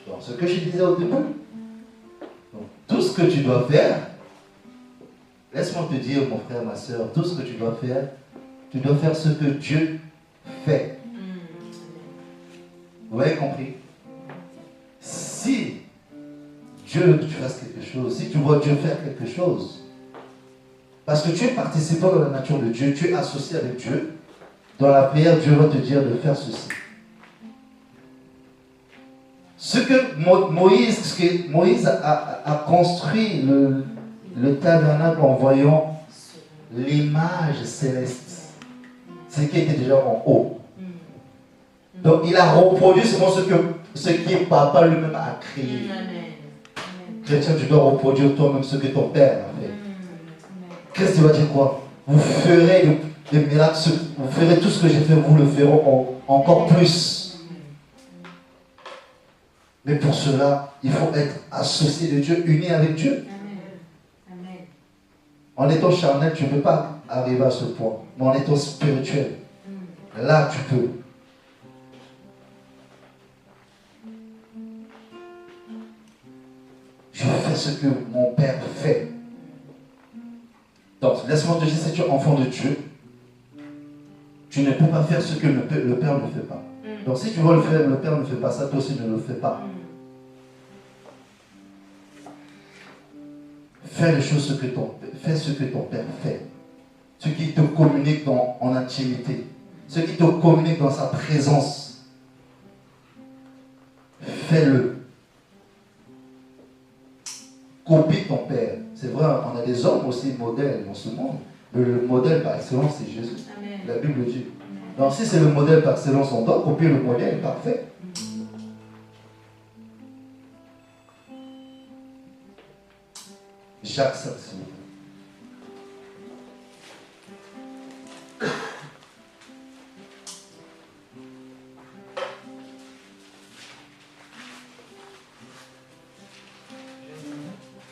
Donc, ce que je disais au début, donc, tout ce que tu dois faire, laisse-moi te dire, mon frère, ma soeur, tout ce que tu dois faire ce que Dieu fait. Vous avez compris? Si Dieu veut que tu fasses quelque chose, si tu vois Dieu faire quelque chose, parce que tu es participant dans la nature de Dieu, tu es associé avec Dieu, dans la prière, Dieu va te dire de faire ceci. Ce que Moïse a construit le tabernacle en voyant l'image céleste, ce qui était déjà en haut. Donc il a reproduit seulement ce que Papa lui-même a créé. Chrétien, tu dois reproduire toi-même ce que ton Père a fait. Christ va dire quoi? Vous ferez des miracles, vous ferez tout ce que j'ai fait, vous le ferez encore plus. Mais pour cela, il faut être associé de Dieu, uni avec Dieu. En étant charnel, tu ne peux pas arriver à ce point. Mais en étant spirituel, là tu peux. Je fais ce que mon Père fait. Donc, laisse-moi te dire, si tu es enfant de Dieu, tu ne peux pas faire ce que le Père ne fait pas. Donc, si tu veux le faire, le Père ne fait pas ça, toi aussi ne le fais pas. Fais les choses, fais ce que ton Père fait. ce qui te communique en intimité, ce qui te communique dans sa présence. Fais-le. Copie ton Père. C'est vrai, on a des hommes aussi modèles dans ce monde. Mais le modèle par excellence, c'est Jésus. Amen. La Bible dit. Donc si c'est le modèle par excellence, on doit copier le modèle parfait. Jacques 5, s'il vous plaît.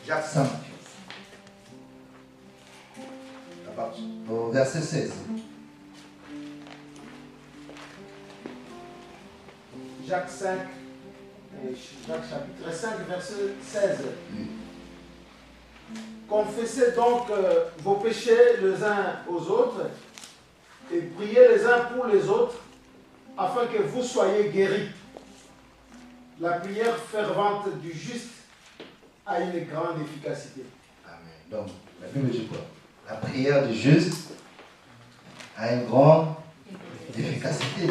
Jacques 5. Au verset 16. Jacques 5, Jacques chapitre 5, verset 16. Confessez donc vos péchés les uns aux autres et priez les uns pour les autres afin que vous soyez guéris. La prière fervente du juste a une grande efficacité. Amen. Donc, la Bible dit quoi? La prière du juste a une grande efficacité.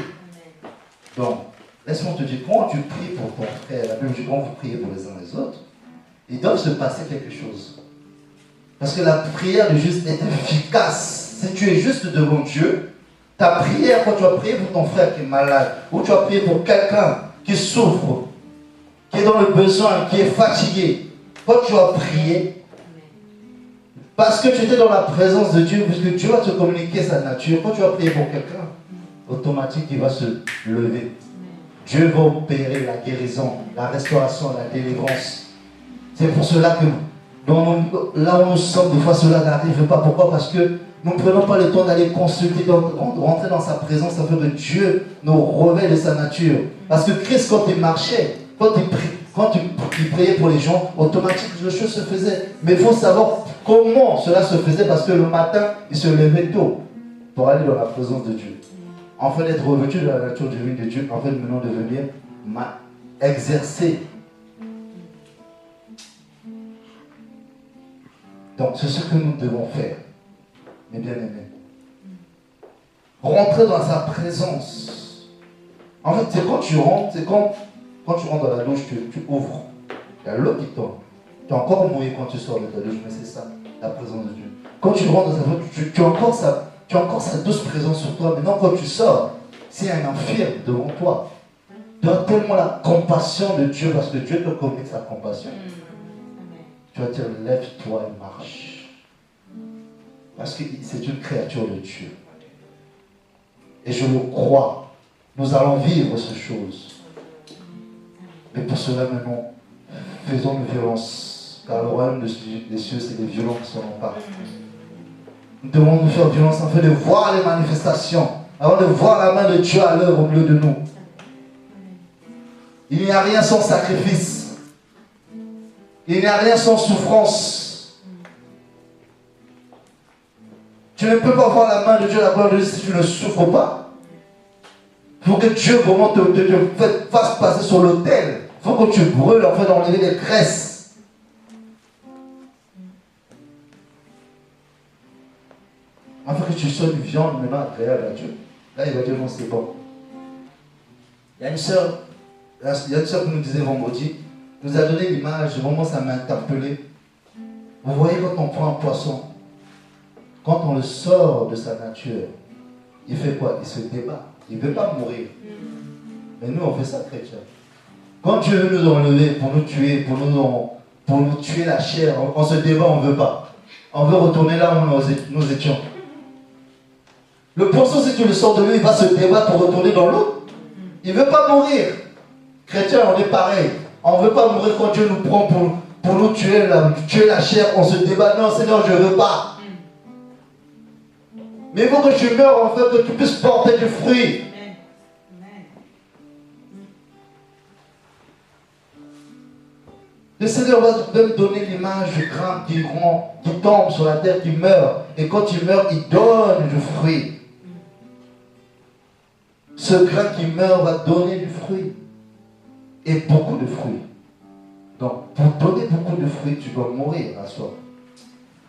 Donc, laisse-moi te dire, quand tu pries pour ton frère, la Bible dit quand vous priez pour les uns les autres, il doit se passer quelque chose. Parce que la prière du juste est efficace. Si tu es juste devant Dieu, ta prière, quand tu as prié pour ton frère qui est malade, ou tu as prié pour quelqu'un qui souffre, qui est dans le besoin, qui est fatigué, quand tu as prié, parce que tu étais dans la présence de Dieu, puisque Dieu va te communiquer sa nature, quand tu as prié pour quelqu'un, automatiquement il va se lever. Dieu va opérer la guérison, la restauration, la délivrance. C'est pour cela que là où nous sommes, des fois cela n'arrive pas. Pourquoi? Parce que nous ne prenons pas le temps d'aller consulter, de rentrer dans sa présence afin que Dieu nous révèle de sa nature. Parce que Christ, quand il marchait, quand il priait pour les gens, automatiquement les choses se faisaient. Mais il faut savoir comment cela se faisait, parce que le matin, il se levait tôt pour aller dans la présence de Dieu. Afin d'être revêtu de la nature divine de Dieu, afin de maintenant devenir exercer. Donc c'est ce que nous devons faire, mes bien-aimés. Rentrer dans sa présence. En fait, c'est quand tu rentres, c'est quand tu rentres dans la douche, tu ouvres. Il y a l'eau qui tombe. Tu es encore mouillé quand tu sors de ta douche, mais c'est ça, la présence de Dieu. Quand tu rentres dans sa douche, tu as encore sa douce présence sur toi. Maintenant, quand tu sors, s'il y a un infirme devant toi, tu as tellement la compassion de Dieu, parce que Dieu te communique sa compassion. Tu vas dire, lève-toi et marche. Parce que c'est une créature de Dieu. Et je le crois. Nous allons vivre ces choses. Mais pour cela, maintenant, faisons une violence. Car le royaume des cieux, c'est les violents qui s'en emparent. Nous devons nous faire violence afin de voir les manifestations, avant de voir la main de Dieu à l'œuvre au milieu de nous. Il n'y a rien sans sacrifice. Il n'y a rien sans souffrance. Tu ne peux pas voir la main de Dieu, la gloire de Dieu, si tu ne souffres pas. Il faut que Dieu vraiment te fasse passer sur l'autel. Il faut que tu brûles afin d'enlever les graisses. Afin que tu sois une viande maintenant agréable à Dieu. Là, il va dire non, c'est bon. Il y a une sœur qui nous disait vendredi, nous a donné l'image, vraiment ça m'a interpellé. Vous voyez, quand on prend un poisson, quand on le sort de sa nature, il fait quoi? Il se débat. Il ne veut pas mourir. Mais nous, on fait ça, chrétien. Quand Dieu veut nous enlever pour nous tuer, pour nous tuer la chair, on se débat, on ne veut pas. On veut retourner là où nous étions. Le poisson, si tu le sors de lui, il va se débattre pour retourner dans l'eau. Il ne veut pas mourir. Chrétien, on est pareil. On ne veut pas mourir quand Dieu nous prend pour nous tuer la chair. On se débat. Non, Seigneur, je ne veux pas. Mais il faut que tu meurs, en fait, que tu puisses porter du fruit. Le Seigneur va me donner l'image du grain qui tombe sur la terre, qui meurt. Et quand il meurt, il donne du fruit. Ce grain qui meurt va donner du fruit. Et beaucoup de fruits. Donc, pour donner beaucoup de fruits, tu dois mourir à soi.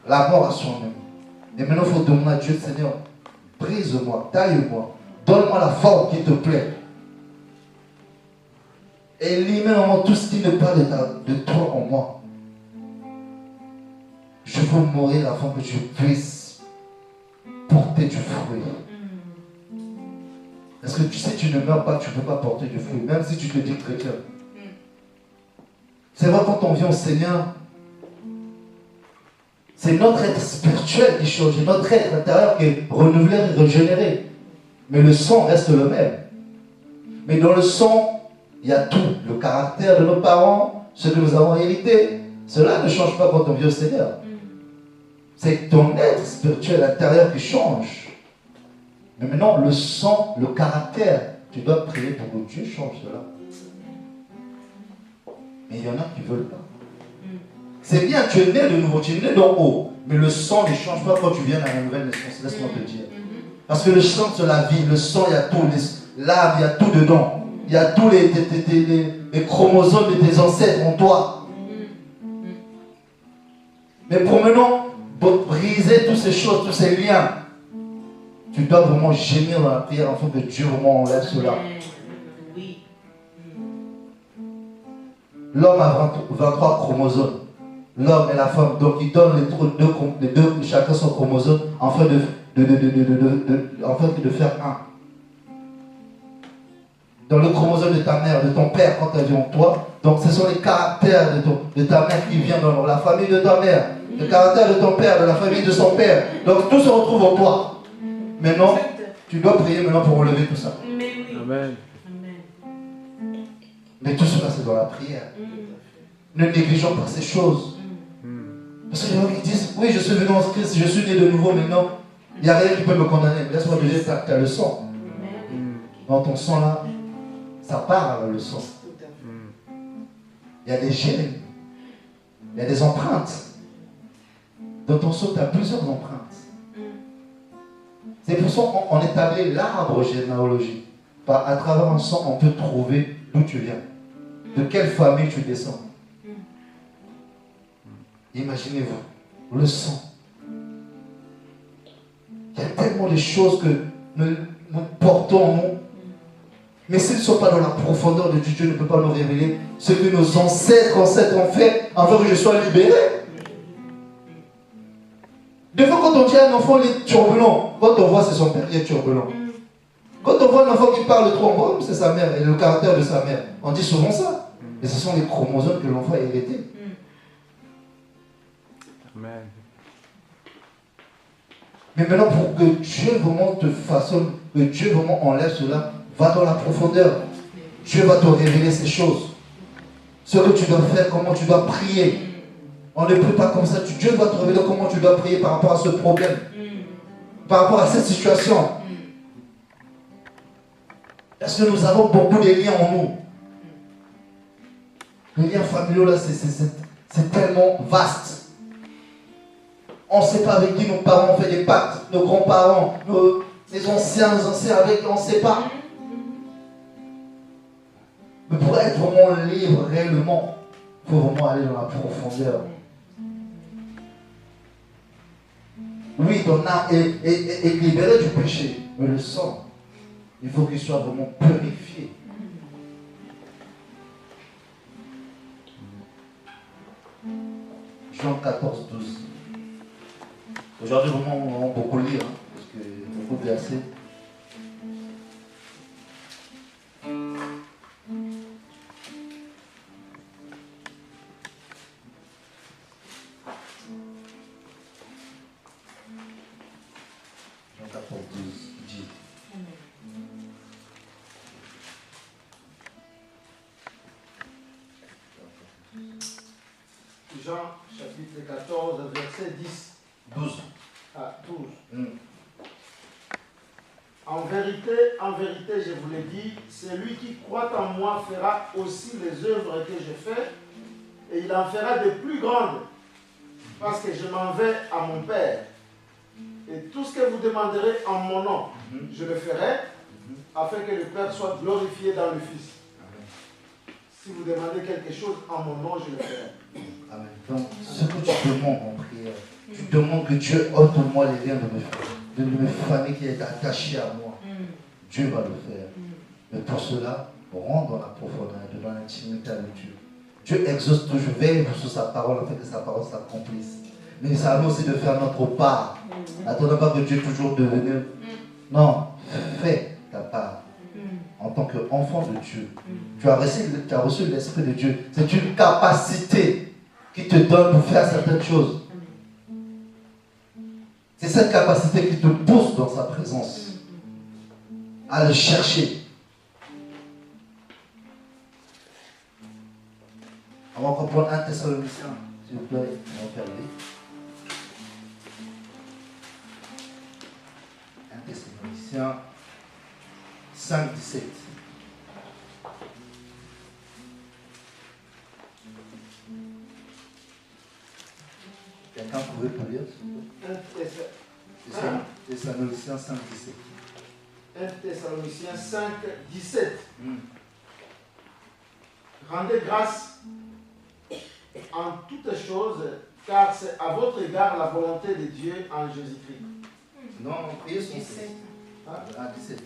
La mort à soi-même. Et maintenant, il faut demander à Dieu, Seigneur, brise-moi, taille-moi, donne-moi la forme qui te plaît. Élimine en moi tout ce qui n'est pas de toi en moi. Je veux mourir afin que je puisse porter du fruit. Est-ce que tu sais, tu ne meurs pas, tu ne peux pas porter du fruit, même si tu te dis chrétien. C'est vrai, quand on vient au Seigneur, c'est notre être spirituel qui change, c'est notre être intérieur qui est renouvelé et régénéré. Mais le sang reste le même. Mais dans le sang, il y a tout. Le caractère de nos parents, ce que nous avons hérité. Cela ne change pas quand on vient au Seigneur. C'est ton être spirituel intérieur qui change. Mais maintenant, le sang, le caractère, tu dois prier pour que Dieu change cela. Mais il y en a qui ne veulent pas. C'est bien, tu es né de nouveau, tu es né d'en haut. Mais le sang ne change pas quand tu viens à la nouvelle naissance. Laisse-moi te dire. Parce que le sang, c'est la vie. Le sang, il y a tout. L'âme, il y a tout dedans. Il y a tous les chromosomes de tes ancêtres en toi. Mais pour maintenant, pour briser toutes ces choses, tous ces liens, tu dois vraiment gémir dans la prière afin que Dieu vraiment enlève cela. L'homme a 23 chromosomes. L'homme et la femme. Donc il donne les deux chacun son chromosome afin de faire un. Dans le chromosome de ta mère, de ton père quand elle vient en toi. Donc ce sont les caractères de ta mère qui viennent dans la famille de ta mère. Le caractère de ton père, de la famille de son père. Donc tout se retrouve en toi. Maintenant, tu dois prier maintenant pour relever tout ça. Amen. Mais tout cela c'est dans la prière. Ne négligeons pas ces choses. Parce qu'il y en a qui disent, oui, je suis venu en Christ, je suis né de nouveau maintenant. Il n'y a rien qui peut me condamner. Laisse-moi te dire, tu as le sang. Dans ton sang là, ça parle le sang. Il y a des gènes. Il y a des empreintes. Dans ton sang, tu as plusieurs empreintes. C'est pour ça qu'on établit l'arbre généalogique. À travers un sang, on peut trouver d'où tu viens. De quelle famille tu descends. Imaginez-vous, le sang. Il y a tellement de choses que nous portons en nous. Mais s'ils ne sont pas dans la profondeur de Dieu, Dieu ne peut pas nous révéler ce que nos ancêtres ont fait afin que je sois libéré. Des fois, quand on dit à un enfant, il est turbulent. Quand on voit c'est son père qui est turbulent. Quand on voit un enfant qui parle trop, on voit c'est sa mère et le caractère de sa mère. On dit souvent ça. Et ce sont les chromosomes que l'enfant a hérités. Amen. Mais maintenant, pour que Dieu vraiment te façonne, que Dieu vraiment enlève cela, va dans la profondeur. Dieu va te révéler ces choses. Ce que tu dois faire, comment tu dois prier. On ne prie pas comme ça. Dieu va te révéler comment tu dois prier par rapport à ce problème. Par rapport à cette situation. Parce que nous avons beaucoup de liens en nous. Les liens familiaux, là, c'est tellement vaste. On ne sait pas avec qui nos parents ont fait des pactes, nos grands-parents, les anciens avec qui on ne sait pas. Mais pour être vraiment libre réellement, il faut vraiment aller dans la profondeur. Oui, ton âme est libérée du péché, mais le sang, il faut qu'il soit vraiment purifié. Jean 14, 12. Aujourd'hui, vraiment, on va beaucoup lire, parce qu'il y a beaucoup de versets. Jean 14, 12 dit. Jean chapitre 14, verset 10. 12. Ah, 12. En vérité, je vous l'ai dit, celui qui croit en moi fera aussi les œuvres que je fais, et il en fera de plus grandes, parce que je m'en vais à mon Père. Et tout ce que vous demanderez en mon nom, je le ferai, afin que le Père soit glorifié dans le Fils. Si vous demandez quelque chose en mon nom, je le ferai. Amen. Donc, ce que tu demandes en prière, tu demandes que Dieu ôte-moi les liens de mes familles qui est attachées à moi. Dieu va le faire. Mais pour cela, rentre dans la profondeur, dans l'intimité avec Dieu. Dieu exauce toujours, veille sur sa parole afin que sa parole s'accomplisse. Mais ça a aussi de faire notre part. N'attendons pas que Dieu toujours devienne. Non, fais ta part. En tant qu'enfant de Dieu, tu as reçu l'Esprit de Dieu. C'est une capacité qui te donne pour faire certaines choses. C'est cette capacité qui te pousse dans sa présence, à le chercher. On va reprendre 1 Thessaloniciens, s'il vous plaît, on va faire vite. 1 Thessaloniciens 5, 17. Quelqu'un pouvait le lire, s'il vous plaît? Thessaloniciens 5, 17. 1 Thessaloniciens 5, 17. Rendez grâce en toutes choses, car c'est à votre égard la volonté de Dieu en Jésus-Christ. Non, priez son 16. Ah, 17.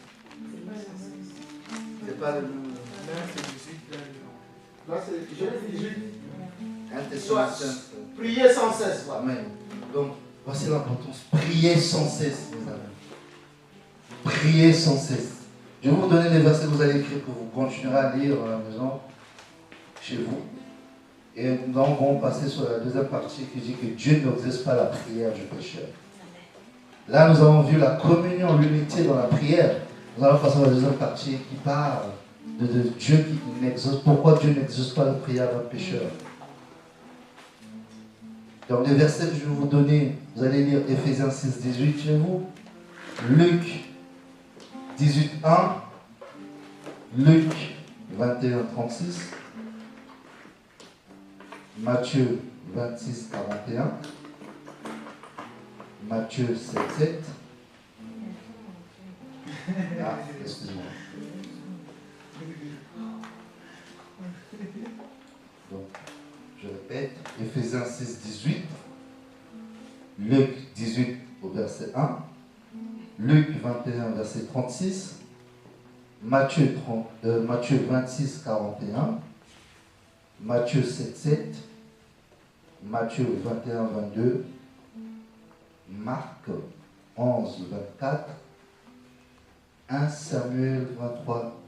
C'est pas le nom. Là, c'est 18. Là, c'est Jésus 18. 1 Thessaloniciens. Priez sans cesse. Voilà. Amen. Donc, voici l'importance. Priez sans cesse, mes amis. Priez sans cesse. Je vais vous donner les versets que vous allez écrire pour vous continuer à lire à la maison, chez vous. Et nous allons passer sur la deuxième partie qui dit que Dieu n'exauce pas la prière du pécheur. Là, nous avons vu la communion, l'unité dans la prière. Nous allons passer à la deuxième partie qui parle de Dieu qui n'exauce. Pourquoi Dieu n'exauce pas la prière d'un pécheur? Donc, les versets que je vais vous donner, vous allez lire Éphésiens 6, 18 chez vous, Luc 18, 1, Luc 21, 36, Matthieu 26, 41, Matthieu 7, 7. Ah, excusez-moi. Donc, je répète, Éphésiens 6, 18, Luc 18 au verset 1, Luc 21, verset 36, Matthieu 26, 41, Matthieu 7, 7, Matthieu 21, 22, Marc 11, 24, 1 Samuel 23,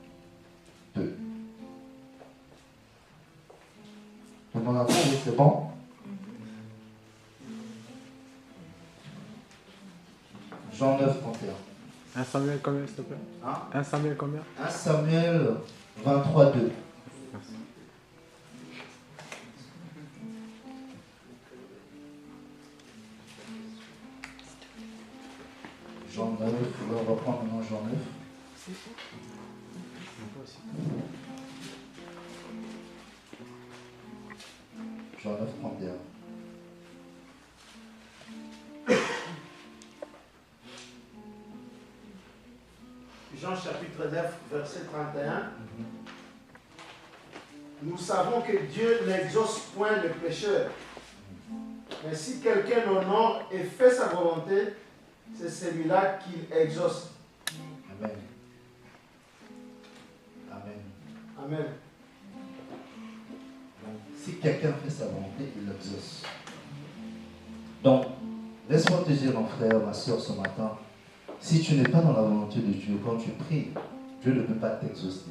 2. Tout le monde a compris, c'est bon? Jean 9, 31. 1 Samuel combien, s'il te plaît? Hein? 1 Samuel combien? 1 Samuel 23, 2. Merci. Jean 9, on va prendre maintenant Jean 9. Jean 9, 31. Jean chapitre 9, verset 31. Nous savons que Dieu n'exauce point les pécheurs. Mais si quelqu'un honore et fait sa volonté, c'est celui-là qu'il exauce. Amen. Amen. Amen. Donc, si quelqu'un fait sa volonté, il l'exauce. Donc, laisse-moi te dire, mon frère, ma soeur, ce matin, si tu n'es pas dans la volonté de Dieu, quand tu pries, Dieu ne peut pas t'exaucer.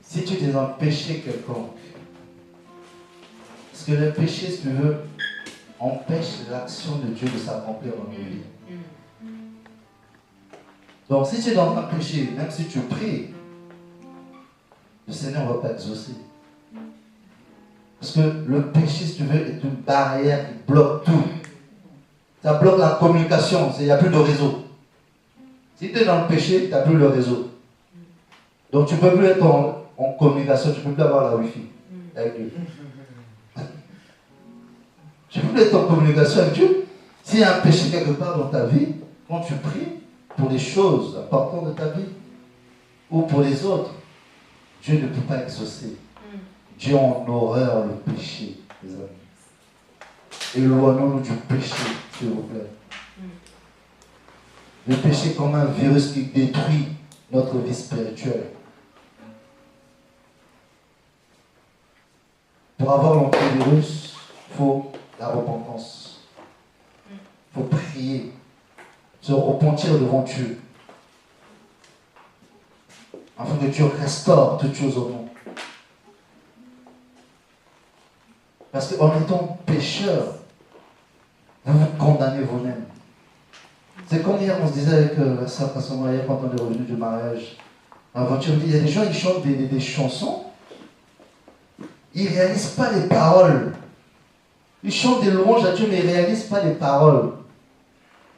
Si tu es dans un péché quelconque, parce que le péché, si tu veux, empêche l'action de Dieu de s'accomplir dans nos vies. Donc, si tu es dans un péché, même si tu pries, le Seigneur ne va pas exaucer. Parce que le péché, si tu veux, est une barrière qui bloque tout. Ça bloque la communication, il n'y a plus de réseau. Si tu es dans le péché, tu n'as plus le réseau. Donc tu ne peux plus être en communication, tu ne peux plus avoir la Wi-Fi avec Dieu. Tu ne peux plus être en communication avec Dieu. S'il y a un péché quelque part dans ta vie, quand tu pries pour les choses importantes de ta vie, ou pour les autres, Dieu ne peut pas exaucer. Dieu a en horreur le péché, les amis. Éloignons-nous du péché, s'il vous plaît. Le péché est comme un virus qui détruit notre vie spirituelle. Pour avoir l'antivirus, il faut la repentance. Il faut prier, se repentir devant Dieu. Afin que Dieu restaure toutes choses au monde. Parce qu'en étant pécheur, vous vous condamnez vous-même. C'est comme hier, on se disait avec la sœur Maria quand on est revenu du mariage. En voiture, il y a des gens, ils chantent des chansons. Ils ne réalisent pas les paroles. Ils chantent des louanges à Dieu, mais ils ne réalisent pas les paroles.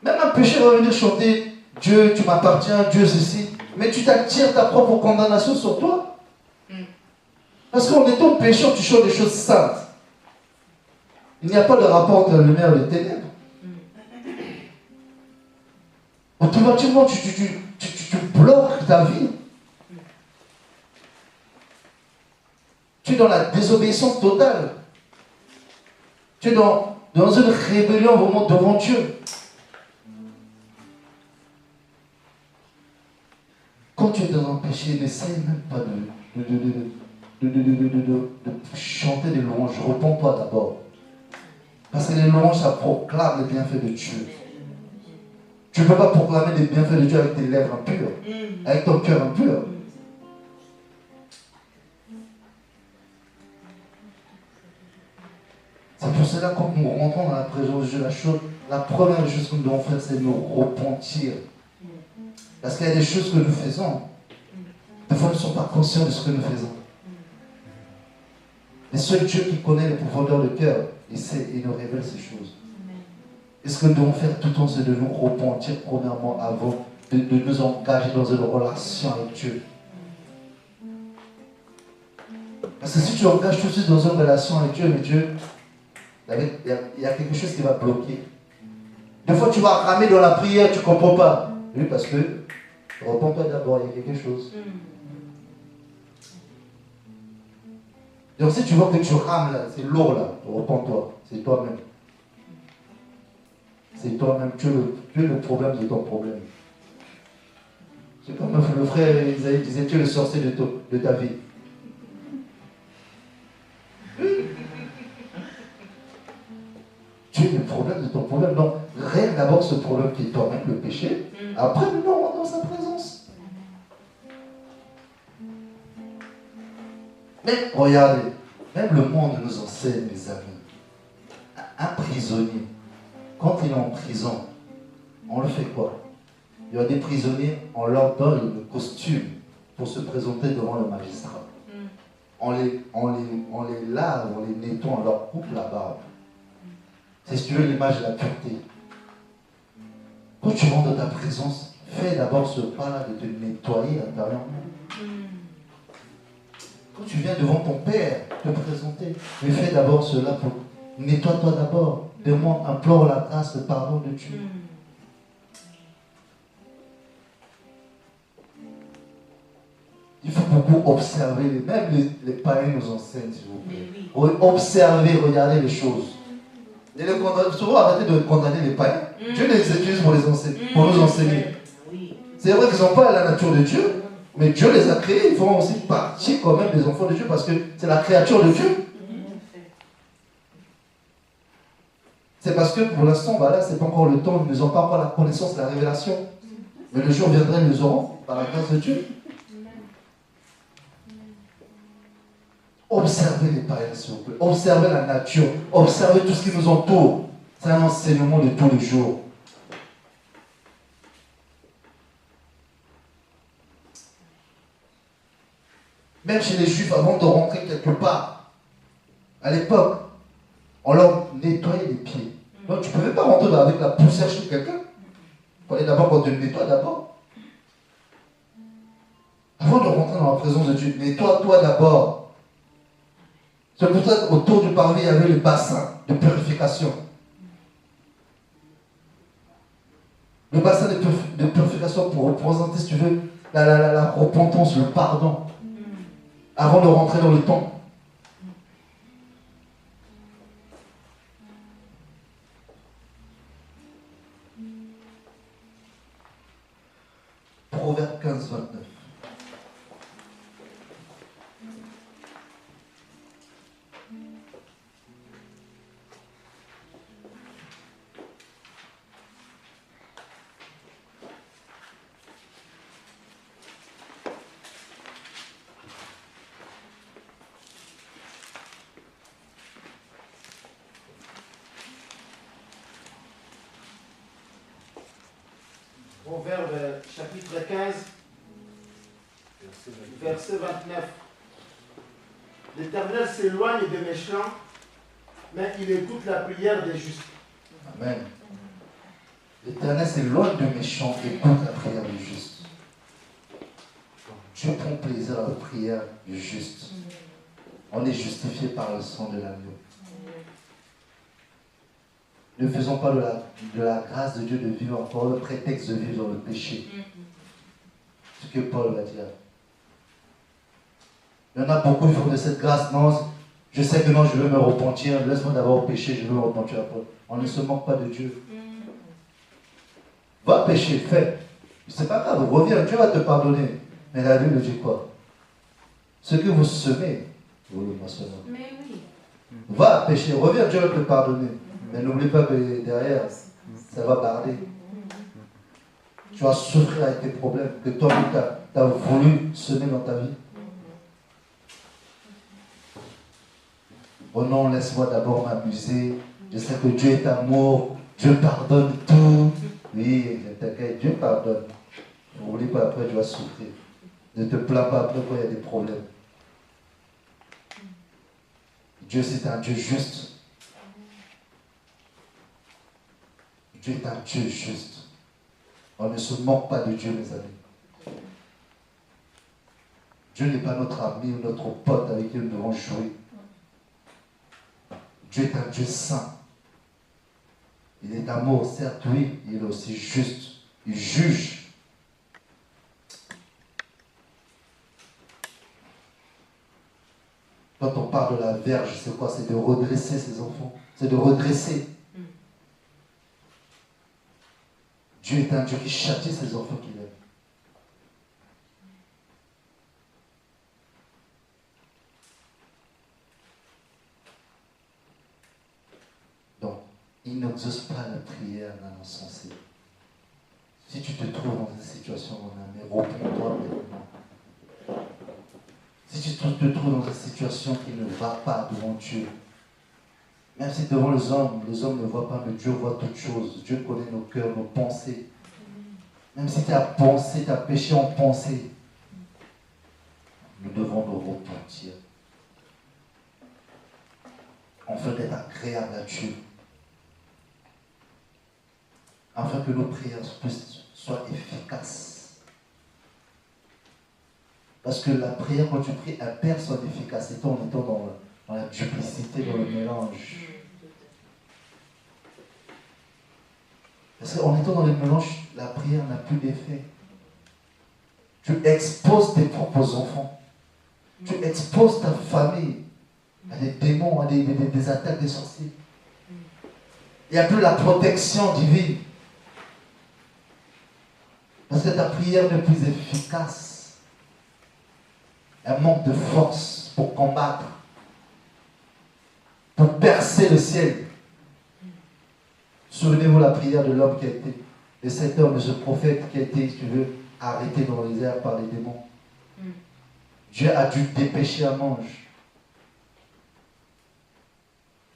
Même un pécheur va venir chanter Dieu, tu m'appartiens, Dieu ceci. Mais tu t'attires ta propre condamnation sur toi. Parce qu'en étant pécheur, tu chantes des choses saintes. Il n'y a pas de rapport entre la lumière et les ténèbres. Automatiquement, tu bloques ta vie. Tu es dans la désobéissance totale. Tu es dans une rébellion vraiment devant Dieu. Quand tu es dans un péché, n'essaye même pas de chanter des louanges. Repends-toi d'abord. Parce que les louanges, ça proclame les bienfaits de Dieu. Tu ne peux pas proclamer les bienfaits de Dieu avec tes lèvres impures, avec ton cœur impur. C'est pour cela que quand nous rentrons dans la présence de Dieu, la première chose que nous devons faire, c'est nous repentir. Parce qu'il y a des choses que nous faisons. Des fois, nous ne sommes pas conscients de ce que nous faisons. Et seul Dieu qui connaît les profondeurs de cœur, il sait, il nous révèle ces choses. Et ce que nous devons faire tout le temps, c'est de nous repentir premièrement avant de nous engager dans une relation avec Dieu. Parce que si tu engages tout de suite dans une relation avec Dieu, mais Dieu, il y a quelque chose qui va bloquer. Des fois, tu vas ramer dans la prière, tu ne comprends pas. Oui, parce que, repens-toi d'abord, il y a quelque chose. Donc si tu vois que tu rames là, c'est lourd là, repens-toi, c'est toi-même. C'est toi-même, tu es le problème de ton problème. C'est comme le frère Isaïe disait, tu es le sorcier de ta vie. Tu es le problème de ton problème. Donc, règle d'abord ce problème qui est toi-même, le péché. Après, nous rentrons dans sa présence. Mais regardez, même le monde nous enseigne, mes amis. Un prisonnier, quand il est en prison, on le fait quoi? Il y a des prisonniers, on leur donne le costume pour se présenter devant le magistrat. On les lave, on les nettoie, on leur coupe la barbe. C'est si tu veux l'image de la pureté. Quand tu rentres dans ta présence, fais d'abord ce pas-là de te nettoyer intérieurement. Quand tu viens devant ton Père, te présenter, mais fais d'abord cela pour nettoie-toi d'abord. Demande, implore la grâce, le pardon de Dieu. Il faut beaucoup observer, même les païens nous enseignent, s'il vous plaît. Observer, regarder les choses. Et souvent, arrêtez de condamner les païens. Dieu les utilise pour nous enseigner. C'est vrai qu'ils n'ont pas la nature de Dieu, mais Dieu les a créés. Ils font aussi partie quand même des enfants de Dieu parce que c'est la créature de Dieu. C'est parce que pour l'instant, voilà, ce n'est pas encore le temps, ils n'ont pas encore la connaissance, la révélation. Mais le jour viendra, ils les auront par la grâce de Dieu. Observez les païens, s'il vous plaît. Observez la nature. Observez tout ce qui nous entoure. C'est un enseignement de tous les jours. Même chez les Juifs, avant de rentrer quelque part, à l'époque, on leur nettoyait les pieds. Donc tu ne peux même pas rentrer avec la poussière chez quelqu'un. Il fallait d'abord qu'on te nettoie d'abord. Avant de rentrer dans la présence de Dieu, nettoie-toi d'abord. C'est pour ça qu'autour du parvis, il y avait le bassin de purification. Le bassin de purification pour représenter, si tu veux, la repentance, le pardon. avant de rentrer dans le temple. Proverbe 15, 29. Proverbe chapitre 15, verset 29. L'Éternel s'éloigne des méchants, mais il écoute la prière des justes. Amen. L'Éternel s'éloigne du méchant et écoute la prière du juste. Dieu prend plaisir à la prière du juste. On est justifié par le sang de l'agneau. Ne faisons pas de la grâce de Dieu de vivre encore le prétexte de vivre dans le péché. Ce que Paul va dire. Il y en a beaucoup qui font de cette grâce. Non, je sais que non, je veux me repentir. Laisse-moi d'abord pécher, je veux me repentir à Paul. On ne se moque pas de Dieu. Va pécher, fais. C'est pas grave, reviens, Dieu va te pardonner. Mais la Bible dit quoi? Ce que vous semez, vous le moissonnez. Mais oui. Va pécher, reviens, Dieu va te pardonner. Mais n'oublie pas que derrière, ça va barder. Tu vas souffrir avec tes problèmes que toi-même tu as voulu semer dans ta vie. Oh non, laisse-moi d'abord m'amuser. Je sais que Dieu est amour. Dieu pardonne tout. Oui, t'inquiète, Dieu pardonne. N'oublie pas, après tu vas souffrir. Ne te plains pas après quand il y a des problèmes. Dieu, c'est un Dieu juste. Dieu est un Dieu juste. On ne se moque pas de Dieu, mes amis. Dieu n'est pas notre ami ou notre pote avec qui nous devons jouer. Dieu est un Dieu saint. Il est amour, certes, oui, il est aussi juste. Il juge. Quand on parle de la verge, c'est quoi? C'est de redresser ses enfants. C'est de redresser. Dieu est un Dieu qui châtie ses enfants qu'il aime. Donc, il n'exauce pas la prière d'un insensé. Si tu te trouves dans cette situation, mon ami, réponds-toi maintenant. Si tu te trouves dans cette situation qui ne va pas devant Dieu, même si devant les hommes ne voient pas, mais Dieu voit toutes choses. Dieu connaît nos cœurs, nos pensées. Même si tu as pensé, tu as péché en pensée, nous devons nous repentir. Afin d'être agréable à Dieu. Afin que nos prières soient efficaces. Parce que la prière, quand tu pries, elle perd son efficacité en étant dans la duplicité, dans le mélange. Parce qu'en étant dans le mélange, la prière n'a plus d'effet. Tu exposes tes propres enfants. Tu exposes ta famille à des démons, à des attaques des sorciers. Il n'y a plus la protection divine. Parce que ta prière n'est plus efficace. Elle manque de force pour combattre, pour percer le ciel. Souvenez-vous la prière de l'homme qui a été, de cet homme, de ce prophète qui a été, si tu veux, arrêté dans les airs par les démons. Dieu a dû dépêcher un ange.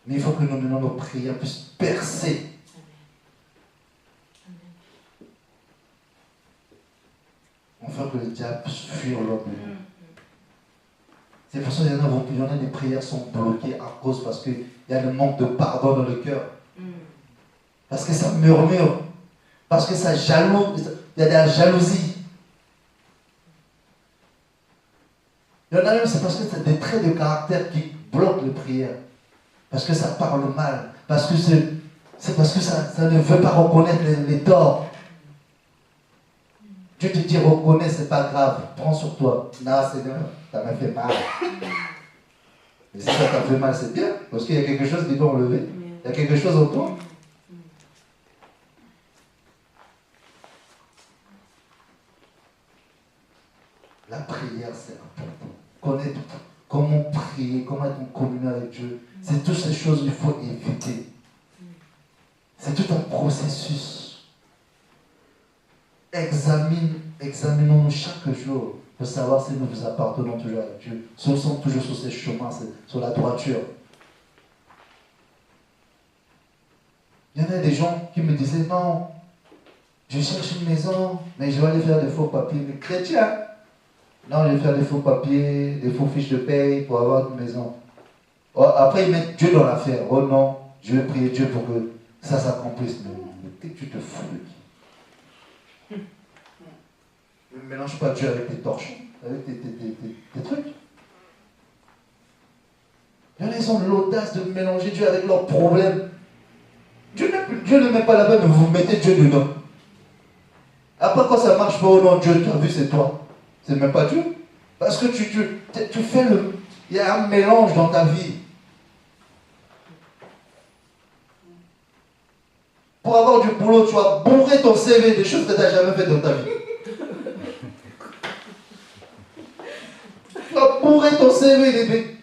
Mais il faut que nos prières puissent percer. Enfin que le diable puisse fuir l'homme. C'est pour ça qu'il y en a des prières qui sont bloquées à cause parce qu'il y a le manque de pardon dans le cœur. Parce que ça murmure. Parce que ça jalouse. Il y a de la jalousie. Il y en a même, c'est parce que c'est des traits de caractère qui bloquent les prières. Parce que ça parle mal. Parce que c'est parce que ça ne veut pas reconnaître les torts. Dieu te dit, reconnais, c'est pas grave, prends sur toi. Non, Seigneur, ça m'a fait mal. Mais si ça t'a fait mal, c'est bien, parce qu'il y a quelque chose qui doit enlever. Il y a quelque chose en toi. La prière, c'est important. Connaître comment prier, comment être en communion avec Dieu. C'est toutes ces choses qu'il faut éviter. C'est tout un processus. Examinons-nous chaque jour pour savoir si nous vous appartenons toujours à Dieu, si nous sommes toujours sur ces chemins, sur la droiture. Il y en a des gens qui me disaient, non, je cherche une maison, mais je vais aller faire des faux papiers. Mais chrétiens, non, je vais faire des faux papiers, des faux fiches de paye pour avoir une maison. Oh, après, ils mettent Dieu dans l'affaire. Oh non, je vais prier Dieu pour que ça s'accomplisse. Mais tu te fous de qui? Ne mélange pas Dieu avec tes torchons, avec tes trucs. Il y en a, ils ont l'audace de mélanger Dieu avec leurs problèmes. Dieu ne met pas là-bas, mais vous mettez Dieu dedans. Après, quand ça marche pas, oh non, Dieu, tu as vu, c'est toi. C'est même pas Dieu. Parce que tu fais le... Il y a un mélange dans ta vie. Pour avoir du boulot, tu vas bourrer ton CV des choses que tu n'as jamais faites dans ta vie. Tu vas bourrer ton CV des...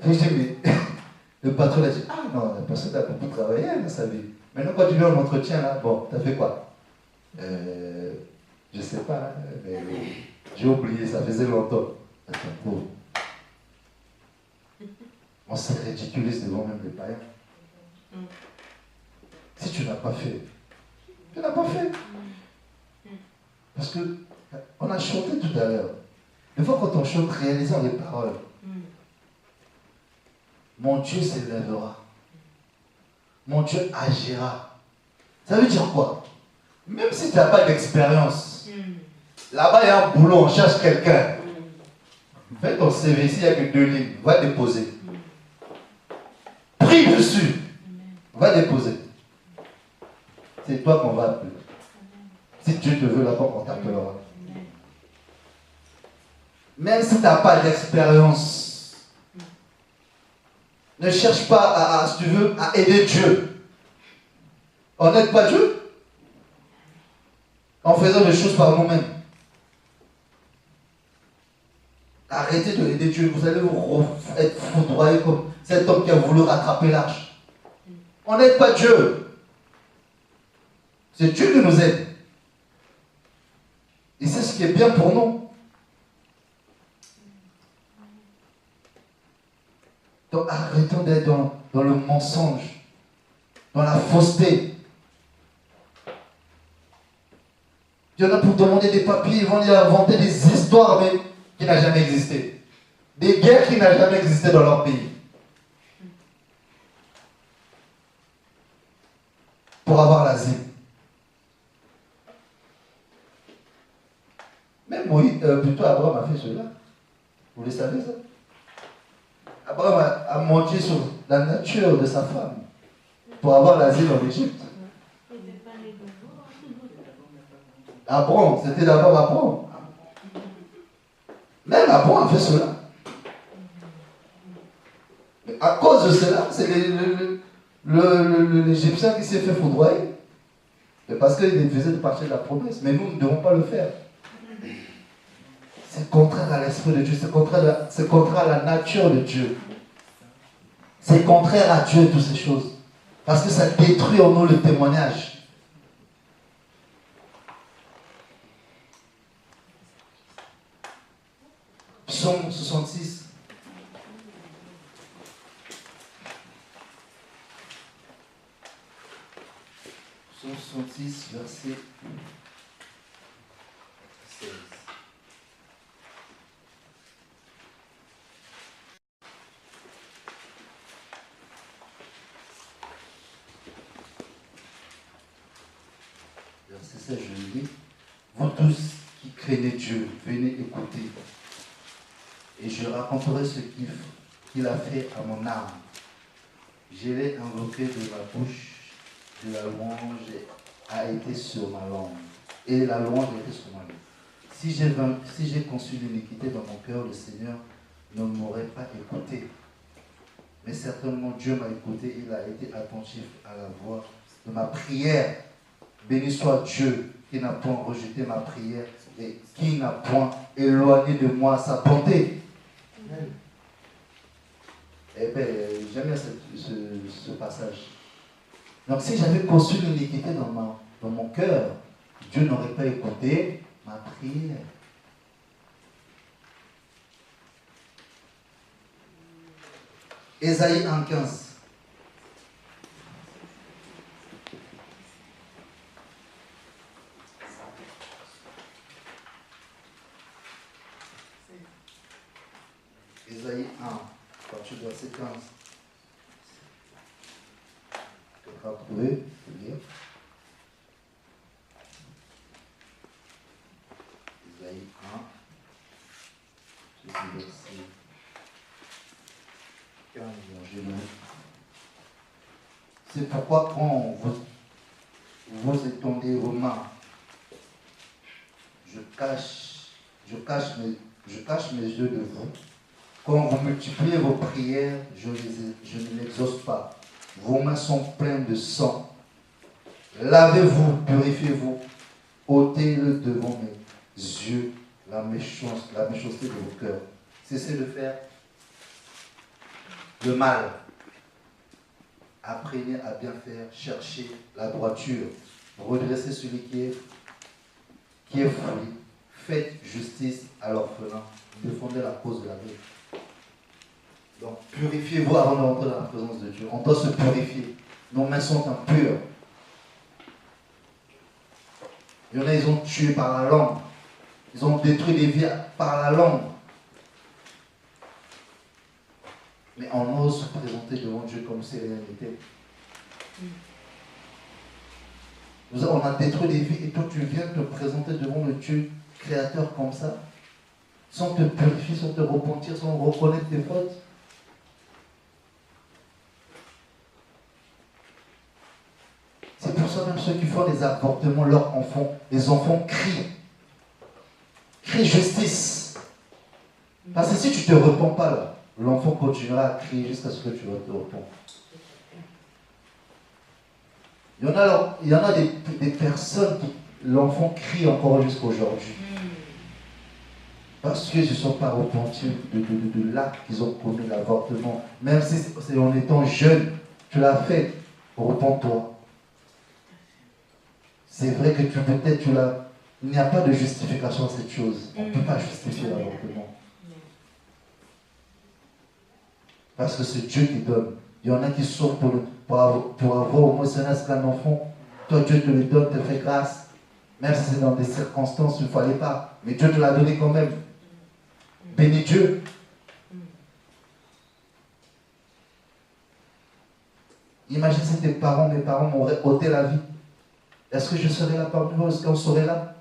Je dis, mais... Le patron a dit, ah non, la personne a beaucoup travaillé dans sa vie. Maintenant, quand tu viens en entretien, là, bon, t'as fait quoi? Je sais pas, mais j'ai oublié, ça faisait longtemps. Attends, pauvre. On se ridiculise devant même les païens. Si tu n'as pas fait, tu n'as pas fait. Parce que, on a chanté tout à l'heure. Des fois, quand on chante, réalisons les paroles. Mon Dieu s'élèvera. Mon Dieu agira. Ça veut dire quoi? Même si tu n'as pas d'expérience, là-bas il y a un boulot, on cherche quelqu'un. Fais ton CV, s'il n'y a que 2 lignes, va déposer. Prie dessus. Va déposer. C'est toi qu'on va appeler. Si Dieu te veut là-bas, on t'appellera. Même si tu n'as pas d'expérience, ne cherche pas si tu veux, à aider Dieu. On n'aide pas Dieu en faisant les choses par nous-mêmes. Arrêtez de aider Dieu. Vous allez vous être foudroyé comme cet homme qui a voulu rattraper l'arche. On n'aide pas Dieu. C'est Dieu qui nous aide. Et c'est ce qui est bien pour nous. Donc arrêtons d'être dans le mensonge, dans la fausseté. Il y en a pour demander des papiers, ils vont y inventer des histoires mais, qui n'ont jamais existé. Des guerres qui n'ont jamais existé dans leur pays. Pour avoir l'asile. Même Moïse, plutôt Abraham a fait cela. Vous le savez ça? Abraham a menti sur la nature de sa femme pour avoir l'asile en Égypte. Abraham, c'était d'abord Abraham. Même Abraham a fait cela. Mais à cause de cela, c'est l'Égyptien qui s'est fait foudroyer. Mais parce qu'il faisait partie de la promesse. Mais nous ne devons pas le faire. C'est contraire à l'esprit de Dieu, c'est contraire à la nature de Dieu. C'est contraire à Dieu, toutes ces choses. Parce que ça détruit en nous le témoignage. Psaume 66. Psaume 66, verset 16. Verset 16, je le lis. Vous tous qui craignez Dieu, venez écouter. Et je raconterai ce qu'il a fait à mon âme. Je l'ai invoqué de ma bouche, de la louange a été sur ma langue. et la louange était sur moi. Si j'ai conçu l'iniquité dans mon cœur, le Seigneur ne m'aurait pas écouté. Mais certainement Dieu m'a écouté, il a été attentif à la voix de ma prière. Béni soit Dieu qui n'a point rejeté ma prière et qui n'a point éloigné de moi sa bonté. Amen. Eh bien, j'aime bien ce passage. Donc si j'avais conçu l'iniquité dans mon cœur, Dieu n'aurait pas écouté ma prière. Ésaïe 1,15. Ésaïe 1, à partir du verset 15. Tu vas trouver, lire. Ésaïe 1, c'est le verset 15. C'est pourquoi quand vous étendez vos mains, je cache mes yeux de vous. Quand vous multipliez vos prières, je ne les exauce pas. Vos mains sont pleines de sang. Lavez-vous, purifiez-vous, ôtez-le devant mes yeux, la méchanceté de vos cœurs. Cessez de faire le mal. Apprenez à bien faire, cherchez la droiture, redressez celui qui est folie, faites justice à l'orphelin, défendez la cause de la veuve. Donc, purifiez-vous avant de rentrer dans la présence de Dieu. On doit se purifier. Nos mains sont impures. Il y en a, ils ont tué par la langue. Ils ont détruit des vies par la langue. Mais on ose se présenter devant Dieu comme si rien n'était. On a détruit des vies et toi tu viens te présenter devant le Dieu créateur comme ça, sans te purifier, sans te repentir, sans reconnaître tes fautes. C'est pour ça même ceux qui font des avortements, leurs enfants, les enfants crient justice. Parce que si tu ne te repens pas là, l'enfant continuera à crier jusqu'à ce que tu te repens. Il y en a des personnes qui, l'enfant crie encore jusqu'à aujourd'hui. Parce qu'ils ne se sont pas repentis de l'acte qu'ils ont commis, l'avortement. Même si c'est en étant jeune, tu l'as fait, repens-toi. C'est vrai que il n'y a pas de justification à cette chose. On ne peut pas justifier l'avortement. Parce que c'est Dieu qui donne. Il y en a qui sauvent pour avoir au moins un enfant. Toi, Dieu te le donne, te fait grâce. Même si c'est dans des circonstances où il ne fallait pas. Mais Dieu te l'a donné quand même. Bénis Dieu. Imagine si mes parents m'auraient ôté la vie. Est-ce que je serais là parmi vous? Est-ce qu'on serait là?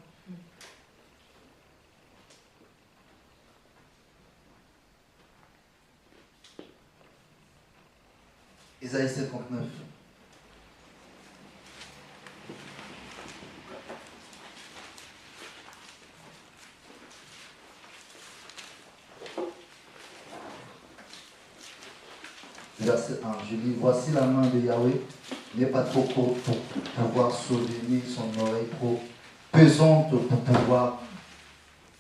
Isaïe 59. Verset 1, je dis, voici la main de Yahweh, n'est pas trop courte pour pouvoir sauver, ni son oreille trop pesante pour pouvoir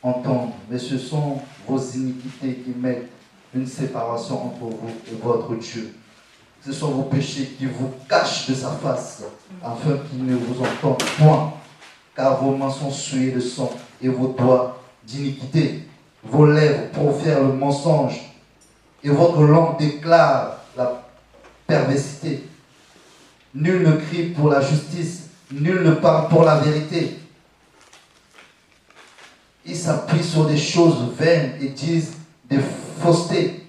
entendre. Mais ce sont vos iniquités qui mettent une séparation entre vous et votre Dieu. Ce sont vos péchés qui vous cachent de sa face, afin qu'il ne vous entende point, car vos mains sont souillées de sang et vos doigts d'iniquité. Vos lèvres profèrent le mensonge et votre langue déclare la perversité. Nul ne crie pour la justice, nul ne parle pour la vérité. Ils s'appuient sur des choses vaines et disent des faussetés.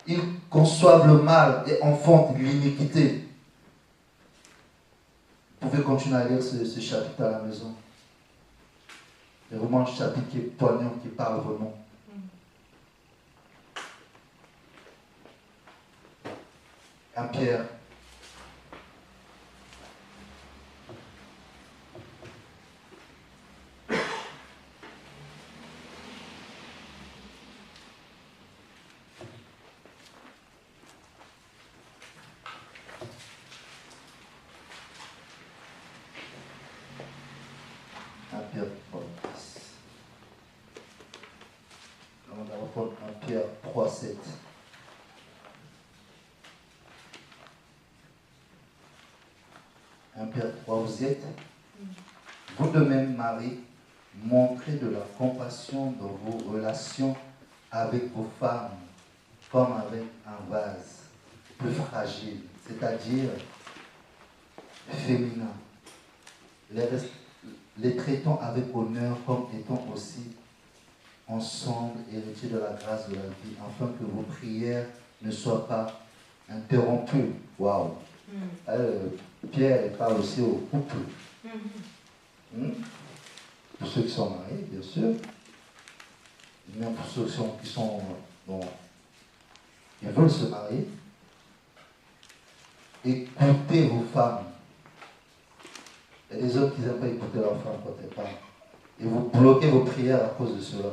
Ils conçoivent le mal et enfantent l'iniquité. Vous pouvez continuer à lire ce chapitre à la maison. C'est vraiment un chapitre qui est poignant, qui parle vraiment. 1 Pierre 7. Un Pierre 3, vous y êtes? Vous de même, Marie, montrez de la compassion dans vos relations avec vos femmes, comme avec un vase plus fragile, c'est-à-dire féminin. Les traitons avec honneur comme étant aussi ensemble héritiers de la grâce de la vie, afin que vos prières ne soient pas interrompues. Waouh! Pierre parle aussi au couple. Pour ceux qui sont mariés, bien sûr. Même pour ceux qui veulent se marier. Écoutez vos femmes. Il y a des hommes qui n'aiment pas écouter leurs femmes quand elles parlent. Et vous bloquez vos prières à cause de cela.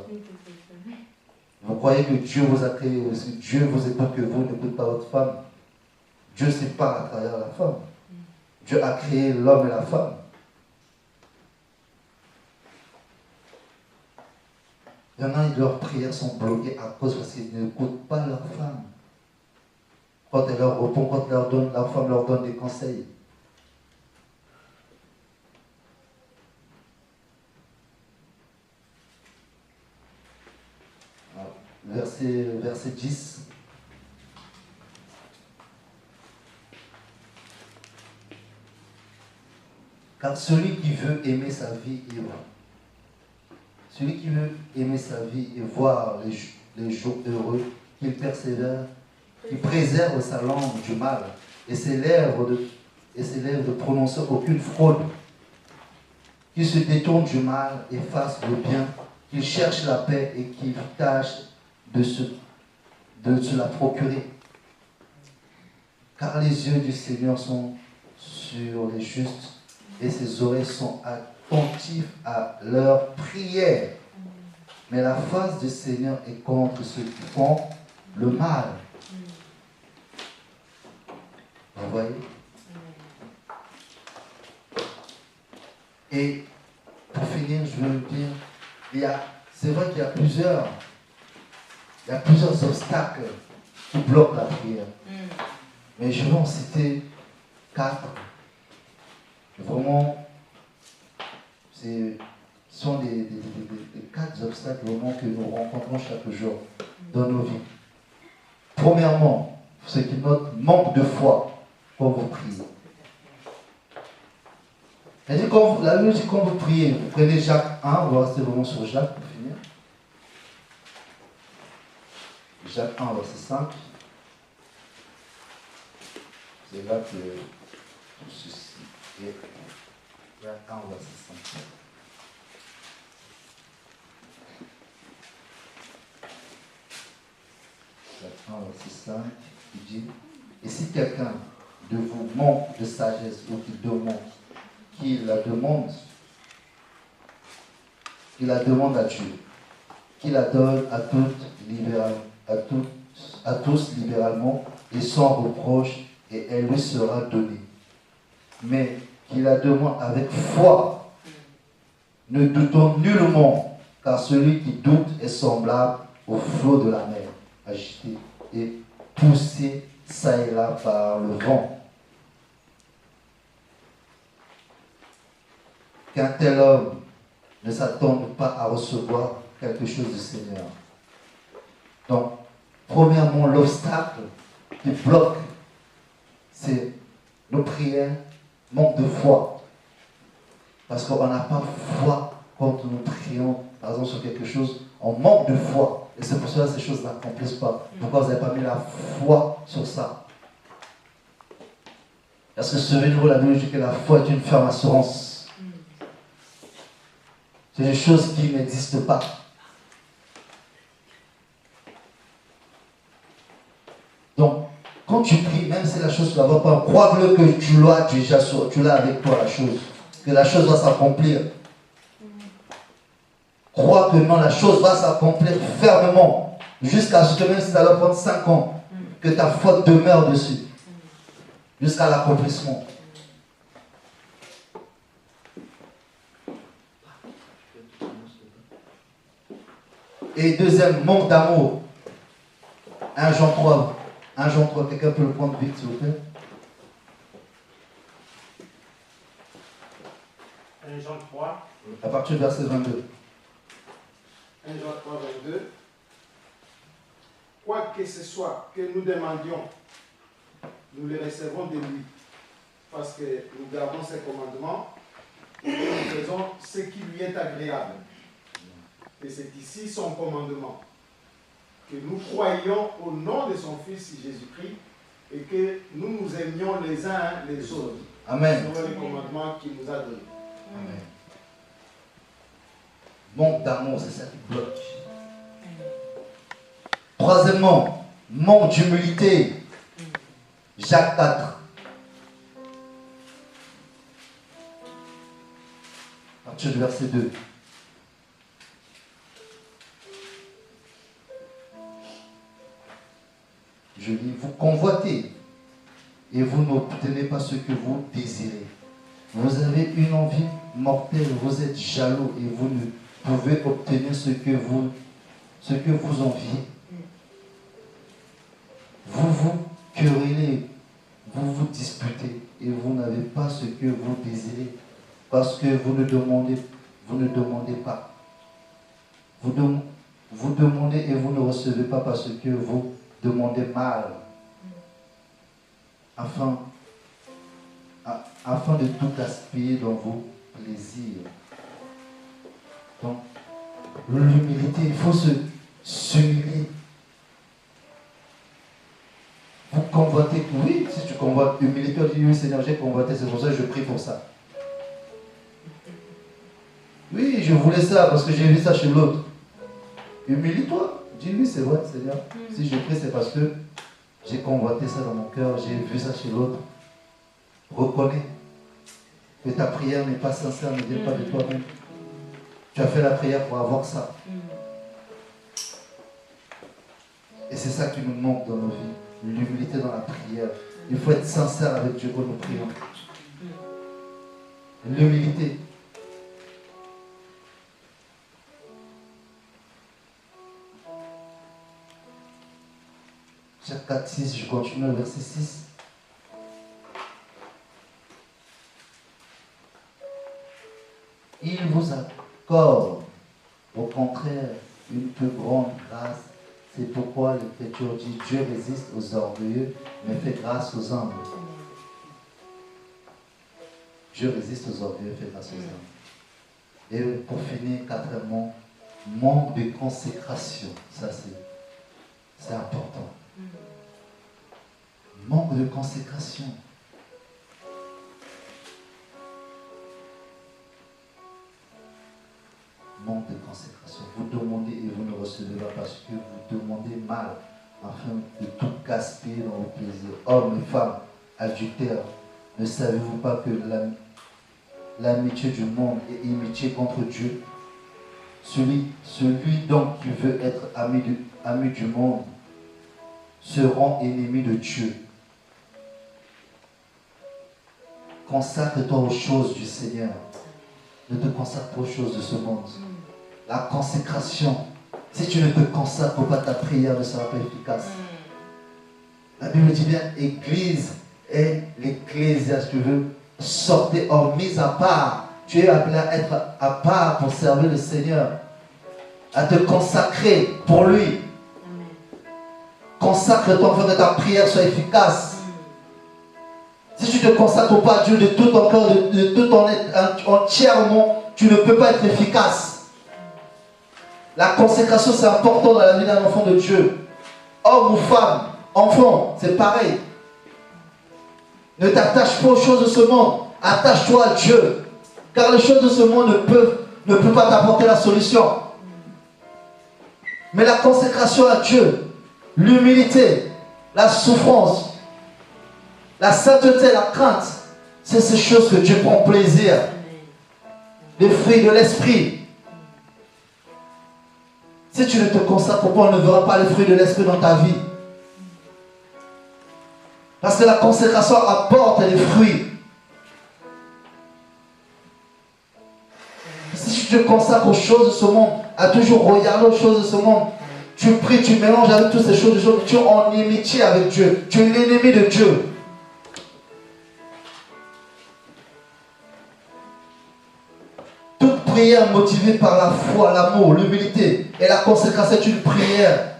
Vous croyez que Dieu vous a créé, Dieu vous écoute, que vous n'écoutez pas votre femme. Dieu sépare à travers la femme. Dieu a créé l'homme et la femme. Il y en a, leurs prières sont bloquées à cause parce qu'ils n'écoutent pas leur femme. Quand elle leur répond, quand leur femme leur donne des conseils. Verset 10. Car celui qui veut aimer sa vie et voir les jours heureux, qu'il persévère, qu'il préserve sa langue du mal et ses lèvres de prononcer aucune fraude, qu'il se détourne du mal et fasse le bien, qu'il cherche la paix et qu'il tâche de se la procurer. Car les yeux du Seigneur sont sur les justes et ses oreilles sont attentives à leurs prières. Mais la face du Seigneur est contre ceux qui font le mal. Vous voyez? Et pour finir, je veux dire, c'est vrai qu'il y a plusieurs obstacles qui bloquent la prière. Mais je vais en citer 4. Vraiment, ce sont les 4 obstacles vraiment que nous rencontrons chaque jour dans nos vies. Premièrement, ce qui note manque de foi quand vous priez. La Bible dit quand vous priez, vous prenez Jacques 1, on va rester vraiment sur Jacques pour finir. Jacques 1, verset 5. C'est là que tout ceci est. Jacques 1, verset 5. Jacques 1, verset 5, qui dit: et si quelqu'un de vous manque de sagesse ou qu'il la demande à Dieu, qu'il la donne à tous libéralement et sans reproche, et elle lui sera donnée. Mais qu'il la demande avec foi, ne doutons nullement, car celui qui doute est semblable au flot de la mer, agité et poussé ça et là par le vent. Qu'un tel homme ne s'attende pas à recevoir quelque chose du Seigneur. Donc, premièrement, l'obstacle qui bloque, c'est nos prières, manque de foi. Parce qu'on n'a pas foi quand nous prions, par exemple, sur quelque chose, on manque de foi. Et c'est pour cela que ces choses n'accomplissent pas. Pourquoi vous n'avez pas mis la foi sur ça? Parce que souvenez-vous, la Bible dit que la foi est une ferme assurance. C'est des choses qui n'existent pas. Donc, quand tu pries, même si la chose ne va pas, crois-le que tu l'as déjà, tu l'as avec toi la chose. Que la chose va s'accomplir. Crois que non, la chose va s'accomplir fermement. Jusqu'à ce que même si ça va prendre 5 ans, que ta foi demeure dessus. Jusqu'à l'accomplissement. Et deuxième, manque d'amour. 1 Jean 3. 1 Jean 3, quelqu'un peut le prendre vite, s'il vous plaît? 1 Jean 3. À partir du verset 22. 1 Jean 3, 22. Quoi que ce soit que nous demandions, nous le recevons de lui. Parce que nous gardons ses commandements et nous faisons ce qui lui est agréable. Et c'est ici son commandement. Que nous croyions au nom de son Fils Jésus-Christ et que nous nous aimions les uns les autres. Amen. Selon les commandements qu'il nous a donnés. Amen. Manque d'amour, c'est ça qui bloque. Troisièmement, manque d'humilité. Jacques 4. À partir du verset 2. Je lis, vous convoitez et vous n'obtenez pas ce que vous désirez. Vous avez une envie mortelle, vous êtes jaloux et vous ne pouvez obtenir ce que vous enviez. Vous vous querellez, vous vous disputez et vous n'avez pas ce que vous désirez parce que vous ne demandez pas. Vous demandez et vous ne recevez pas parce que vous demandez mal afin de tout gaspiller dans vos plaisirs. Donc, l'humilité, il faut s'humilier. Vous convoitez, oui, si tu convoites humilité, tu dis oui Seigneur, j'ai convoité, c'est pour ça que je prie pour ça. Oui, je voulais ça parce que j'ai vu ça chez l'autre. Humilie-toi, dis oui, c'est vrai Seigneur. Si je prie, c'est parce que j'ai convoité ça dans mon cœur, j'ai vu ça chez l'autre. Reconnais que ta prière n'est pas sincère, ne vient pas de toi-même. Tu as fait la prière pour avoir ça. Et c'est ça qui nous manque dans nos vies. L'humilité dans la prière. Il faut être sincère avec Dieu quand nous prions. L'humilité. Jacques 4, 6, je continue au verset 6. Il vous accorde, au contraire, une plus grande grâce. C'est pourquoi l'Écriture dit Dieu résiste aux orgueilleux, mais fait grâce aux humbles. Dieu résiste aux orgueilleux, fait grâce aux humbles. Et pour finir, quatrièmement, manque de consécration. Ça, c'est important. Manque de consécration. Manque de consécration. Vous demandez et vous ne recevez pas parce que vous demandez mal afin de tout gaspiller dans vos plaisirs. Hommes et femmes, adultères, ne savez-vous pas que l'amitié du monde est inimitié contre Dieu? Celui donc qui veut être ami du monde se rend ennemi de Dieu. Consacre-toi aux choses du Seigneur. Ne te consacre pas aux choses de ce monde. La consécration. Si tu ne te consacres pas, ta prière ne sera pas efficace. La Bible dit bien, Église et l'Ecclésia, si tu veux, sortez hors, mise à part. Tu es appelé à être à part pour servir le Seigneur. À te consacrer pour lui. Consacre-toi afin que ta prière soit efficace. Si tu ne te consacres pas à Dieu de tout ton cœur, de tout ton être entièrement, tu ne peux pas être efficace. La consécration, c'est important dans la vie d'un enfant de Dieu. Homme ou femme, enfant, c'est pareil. Ne t'attache pas aux choses de ce monde. Attache-toi à Dieu. Car les choses de ce monde ne peuvent pas t'apporter la solution. Mais la consécration à Dieu, l'humilité, la souffrance, la sainteté, la crainte, c'est ces choses que Dieu prend plaisir. Les fruits de l'esprit. Si tu ne te consacres pas, on ne verra pas les fruits de l'esprit dans ta vie. Parce que la consécration apporte les fruits. Si tu te consacres aux choses de ce monde, à toujours regarder aux choses de ce monde, Tu pries, tu mélanges avec toutes ces choses, tu es en amitié avec Dieu. Tu es l'ennemi de Dieu. Toute prière motivée par la foi, l'amour, l'humilité et la consécration est une prière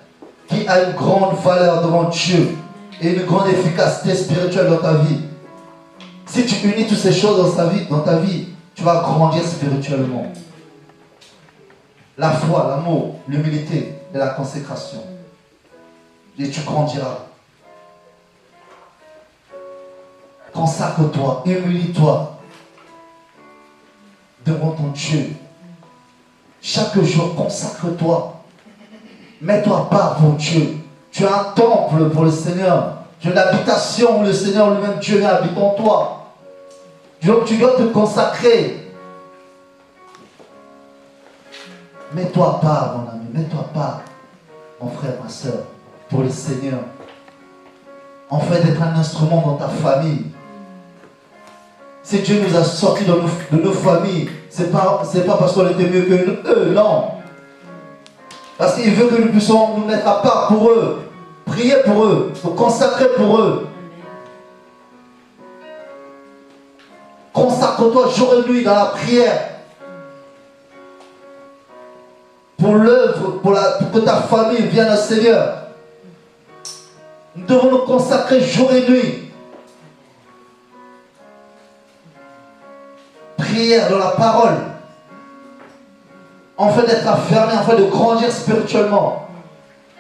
qui a une grande valeur devant Dieu et une grande efficacité spirituelle dans ta vie. Si tu unis toutes ces choses dans ta vie, tu vas grandir spirituellement. La foi, l'amour, l'humilité et la consécration. Et tu grandiras. Consacre-toi, humilie-toi devant ton Dieu. Chaque jour, consacre-toi. Mets-toi à part pour Dieu. Tu as un temple pour le Seigneur. Tu as une habitation où le Seigneur lui-même, Dieu habite en toi. Donc tu dois te consacrer. Mets-toi à part, mon ami. Mets-toi à part, mon frère, ma soeur, pour le Seigneur. En fait, d'être un instrument dans ta famille. Si Dieu nous a sortis de nos familles, ce n'est pas parce qu'on était mieux que eux, non. Parce qu'il veut que nous puissions nous mettre à part pour eux, prier pour eux, nous consacrer pour eux. Consacre-toi jour et nuit dans la prière. Pour l'œuvre, pour que ta famille vienne au Seigneur. Nous devons nous consacrer jour et nuit. Prière dans la parole. En fait d'être affermé, en fait de grandir spirituellement.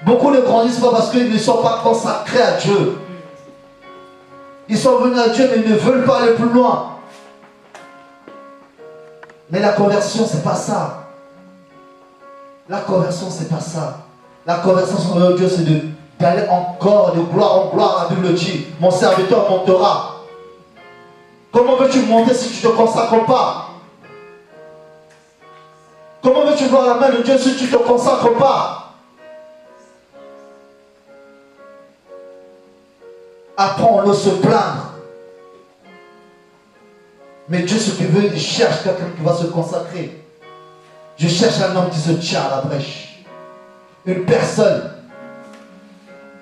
Beaucoup ne grandissent pas parce qu'ils ne sont pas consacrés à Dieu. Ils sont venus à Dieu mais ils ne veulent pas aller plus loin. Mais la conversion, c'est pas ça. La conversion, c'est pas ça. La conversion sur Dieu, c'est d'aller encore de gloire en gloire. La Bible dit, mon serviteur montera. Comment veux-tu monter si tu ne te consacres pas? Comment veux-tu voir la main de Dieu si tu ne te consacres pas? Après, on ose se plaindre. Mais Dieu, ce qu'il veut, il cherche quelqu'un qui va se consacrer. Je cherche un homme qui se tient à la brèche. Une personne.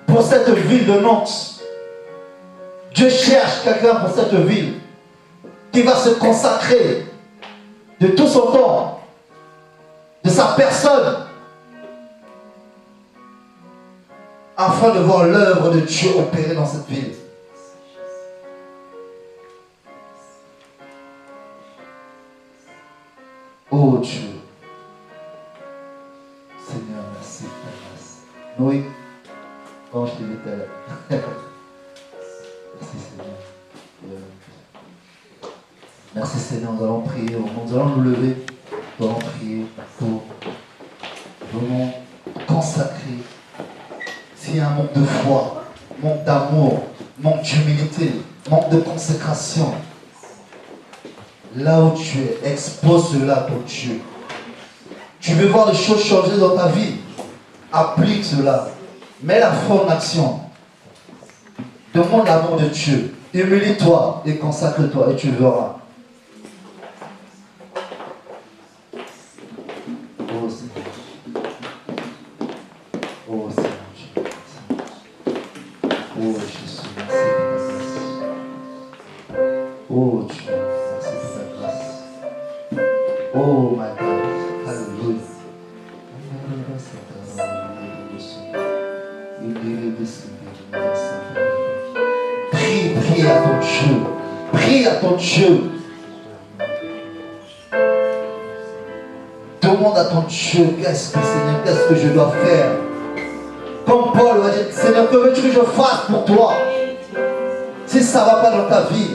Pour cette ville de Nantes. Dieu cherche quelqu'un pour cette ville. Qui va se consacrer de tout son temps. De sa personne. Afin de voir l'œuvre de Dieu opérer dans cette ville. Oh Dieu, Seigneur, merci pour ta grâce. Oui, quand je te dis tout à l'heure. Merci Seigneur. Merci Seigneur, nous allons prier, nous allons nous lever, nous allons prier pour vraiment consacrer. S'il y a un manque de foi, manque d'amour, manque d'humilité, manque de consécration, là où tu es, expose cela à ton Dieu. Tu veux voir les choses changer dans ta vie, applique cela. Mets la foi en action. Demande l'amour de Dieu. Humilie-toi et consacre-toi et tu verras. Oh Seigneur. Oh Seigneur. Oh Jésus, merci pour ta grâce. Oh Dieu. Oh my God, hallelujah. Prie à ton Dieu. Prie à ton Dieu. Demande à ton Dieu, Seigneur, qu'est-ce que je dois faire? Comme Paul va dire, Seigneur, que veux-tu que je fasse pour toi? Si ça ne va pas dans ta vie,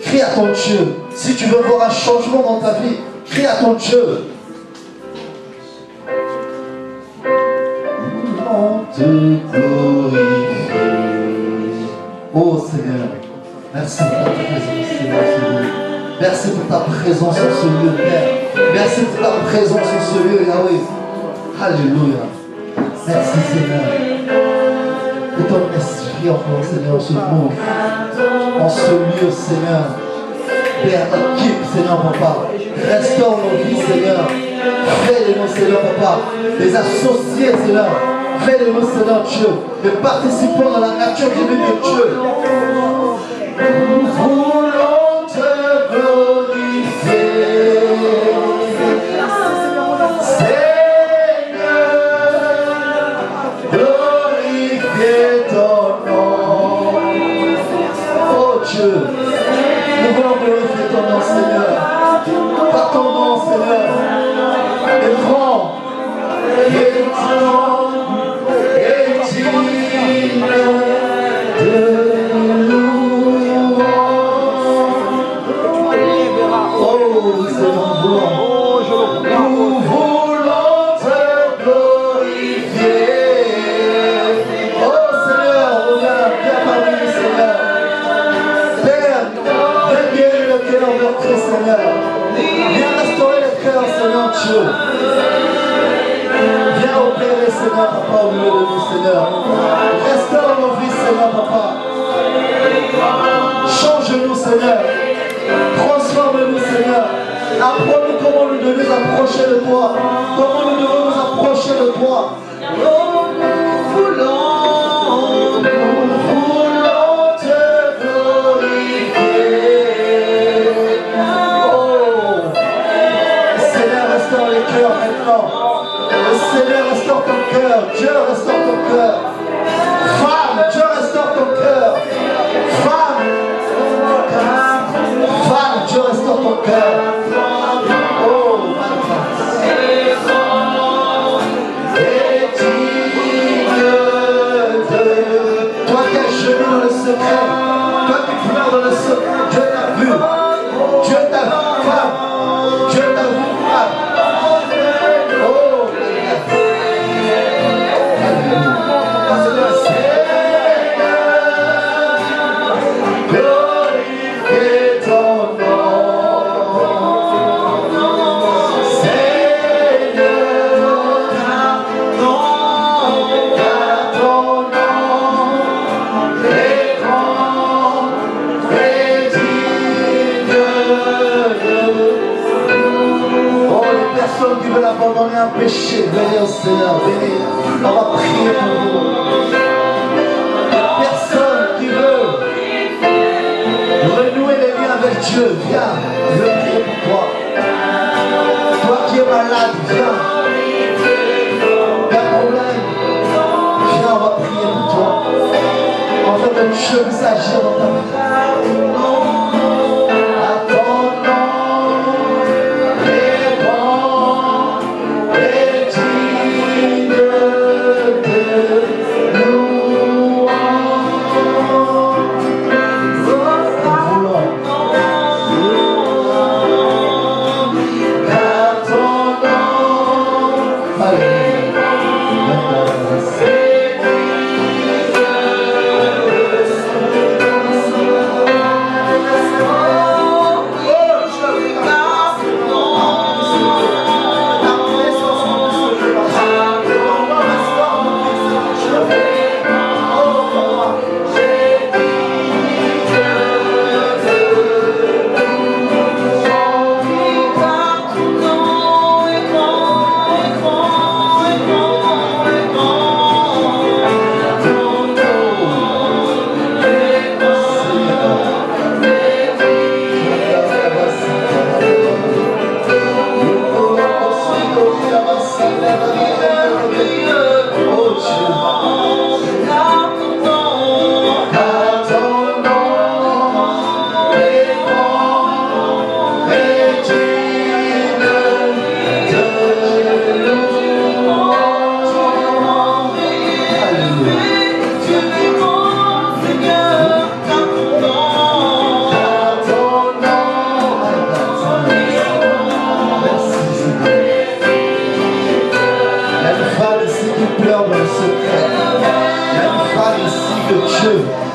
crie à ton Dieu. Si tu veux voir un changement dans ta vie, crie à ton Dieu. On te glorifie. Oh Seigneur, merci pour ta présence, Seigneur. Merci pour ta présence sur ce lieu, Père. Merci pour ta présence sur ce lieu, Yahweh. Alléluia. Merci Seigneur. Que ton esprit encore, Seigneur, se mouve en ce lieu, Seigneur. Père, équipe, Seigneur, papa. Restaure nos vies, Seigneur. Fais de nous, Seigneur, papa. Les associés, Seigneur. fait de nous, Seigneur Dieu, et participons à la nature divine de Dieu. Nous voulons te glorifier. Seigneur, glorifier ton nom. Oh Dieu, nous voulons glorifier ton nom, Seigneur. Par ton nom, Seigneur, est grand, est grand, est digne de louange. Oh, Seigneur, nous voulons te glorifier. Oh, Seigneur, viens parmi nous, Seigneur. Père, viens guérir le cœur meurtri, Seigneur. Viens restaurer le cœur, Seigneur Dieu. Viens opérer, Seigneur Papa, au milieu de nous, Seigneur. Restaure nos vies, Seigneur Papa. Change-nous, Seigneur. Transforme-nous, Seigneur. Apprends-nous comment nous devons nous approcher de toi. Comment nous devons nous approcher de toi. Oh, nous voulons te glorifier. Oh, Seigneur, restaure les cœurs maintenant. Seigneur, restaure ton cœur. Dieu, restaure ton cœur. Femme, Dieu, restaure ton cœur. Femme, Dieu, restaure ton cœur. Oh, ma grâce. Et digne de toi qui as jeûné dans le secret, toi qui pleures dans le secret, Dieu t'a vu. Dieu t'a vu, femme. Dieu t'a vu, femme. Oh, glorifier ton nom. Seigneur, car ton nom est grand et digne de louange. Oh, les personnes qui veulent abandonner un péché, venez au Seigneur, venez. On va prier pour vous. Les personnes qui veulent renouer les liens avec Dieu, viens, je veux prier pour toi. Toi qui es malade, viens. Pas de problème. Viens, on va prier pour toi. En fait, que Dieu puisse agir dans ta vie. À ton nom est grand et digne de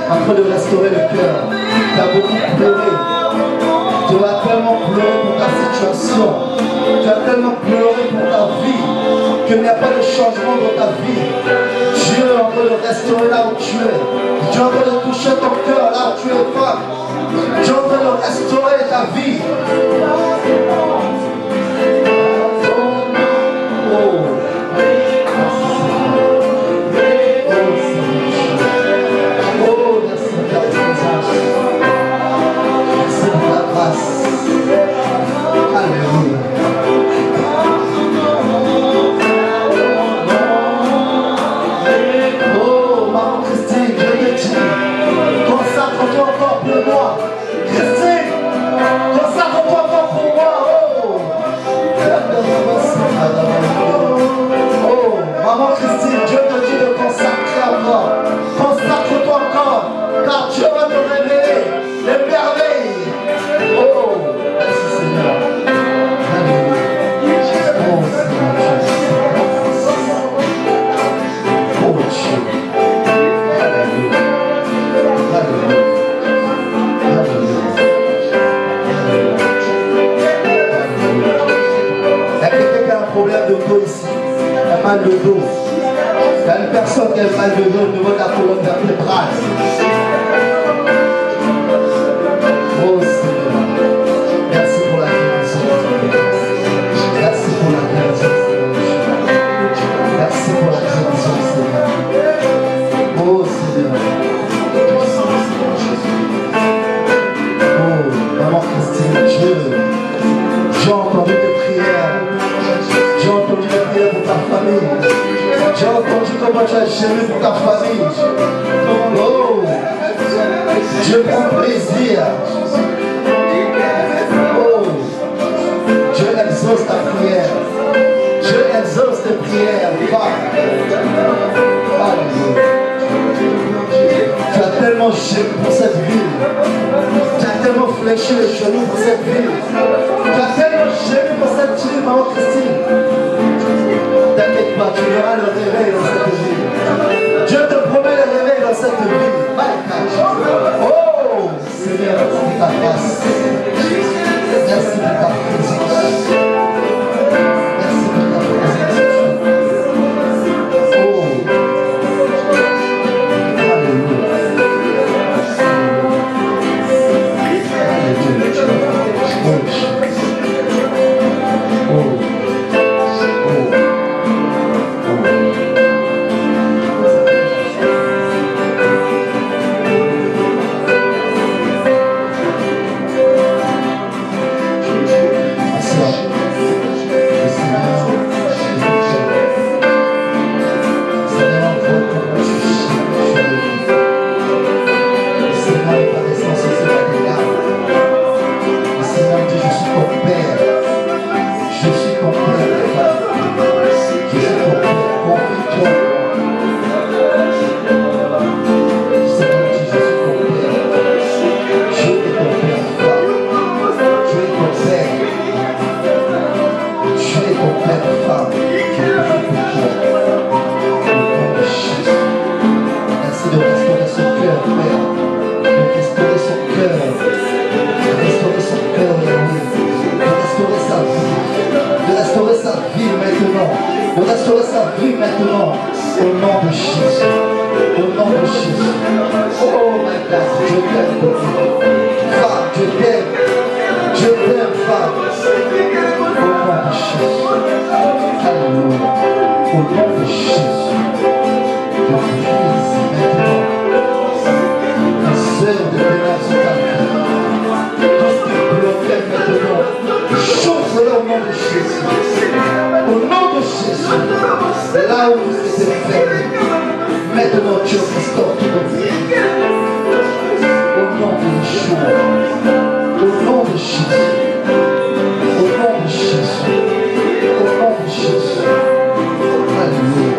en train de restaurer le cœur. Tu as beaucoup pleuré. Tu as tellement pleuré pour ta situation. Tu as tellement pleuré pour ta vie qu'il n'y a pas de changement dans ta vie. Dieu est en train de restaurer là où tu es. Dieu est en train de toucher ton cœur là où tu es, femme. Dieu est en train de restaurer ta vie. Oh. y a quelqu'un qui a un problème de dos ici, un mal de dos. Il y a une personne qui a un mal de dos au niveau de la colonne vertébrale. Oh Seigneur, merci pour la guérison. Merci pour la guérison. Merci pour la guérison, Seigneur. Oh Seigneur. Oh, maman Christine, j'ai entendu tes prières. J'ai entendu tes prières pour ta famille. J'ai entendu comment tu as géré pour ta famille. Oh, Dieu prend plaisir. Oh, Dieu exauce ta prière. Dieu exauce tes prières. Alléluia. Tu as tellement géré pour cette ville. Tu as tellement fléchi les genoux pour cette ville. Tu as tellement géré pour cette ville, maman Christine. T'inquiète pas, tu verras le réveil dans cette ville. Dieu te promet le réveil dans cette ville. Oh, Seigneur, merci pour ta grâce. Merci pour ta présence. Merci pour ta présence. Oh, alléluia.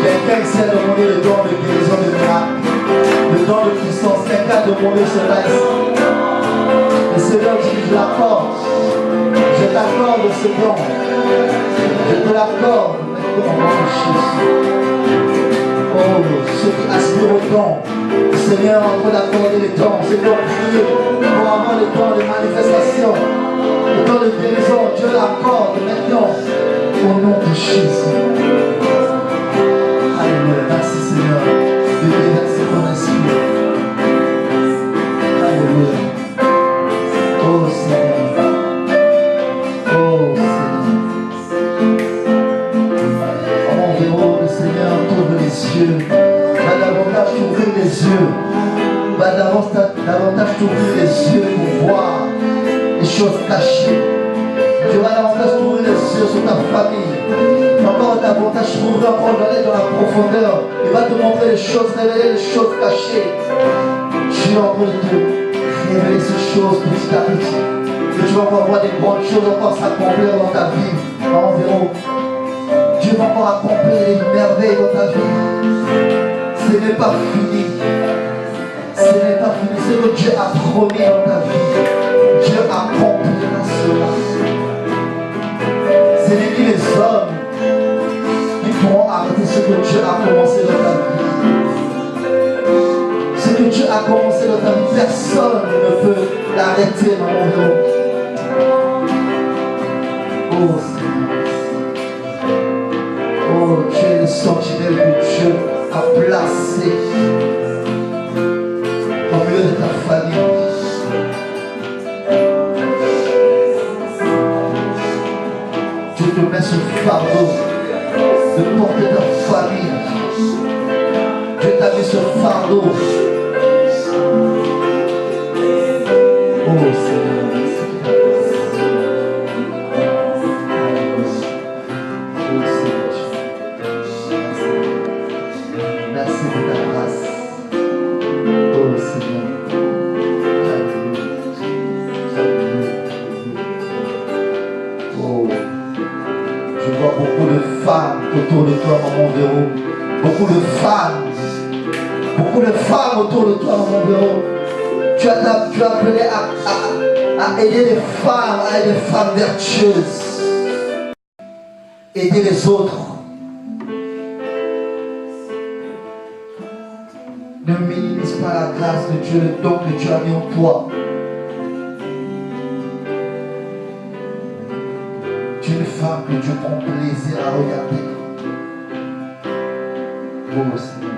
Quelqu'un essaie de demander le don de guérison de miracle, le don de puissance. Quelqu'un a demandé cela ici. Le Seigneur dit, je l'accorde. Je t'accorde ce don. Je te l'accorde maintenant au nom de Jésus. Oh, ceux qui aspirent au don, le Seigneur est en train d'accorder les dons. C'est pour prier pour avoir les dons de manifestation, les dons de guérison. Dieu l'accorde maintenant au nom de Jésus. Alléluia, merci Seigneur de déverser ton esprit. Alléluia. Oh Seigneur. Oh Seigneur. En environ, le Seigneur t'ouvre les yeux. Va davantage t'ouvrir les yeux. Va davantage t'ouvrir les yeux pour voir les choses cachées. Dieu va davantage t'ouvrir les yeux sur ta famille. Encore davantage t'ouvrir encore d'aller dans la profondeur. Il va te montrer les choses, révéler les choses cachées. Dieu est en train de te révéler ces choses petit à petit. Que tu vas encore voir des grandes choses encore s'accomplir dans ta vie. Environ. Dieu va encore accomplir des merveilles dans ta vie. Ce n'est pas fini. Ce n'est pas fini. C'est que Dieu a promis dans ta vie. Dieu accomplira cela. Ce n'est ni les hommes qui pourront arrêter ce que Dieu a commencé dans ta vie. Ce que Dieu a commencé dans ta vie, personne ne peut l'arrêter, mon Dieu. Oh Seigneur. Oh, tu es le sentinelle que Dieu a placé au milieu de ta famille. Dieu te met ce fardeau de porter ta famille. Dieu t'a mis ce fardeau. Oh Seigneur, merci de ta grâce. Oh Seigneur. Oh, je vois beaucoup de femmes autour de toi, maman Véro. Beaucoup de femmes autour de toi, maman Véro. Tu as appelé à aider les femmes, à être des femmes vertueuses. Aider les autres. Ne minimise pas la grâce de Dieu, le don que Dieu a mis en toi. Tu es une femme que Dieu prend plaisir à regarder. Oh Seigneur.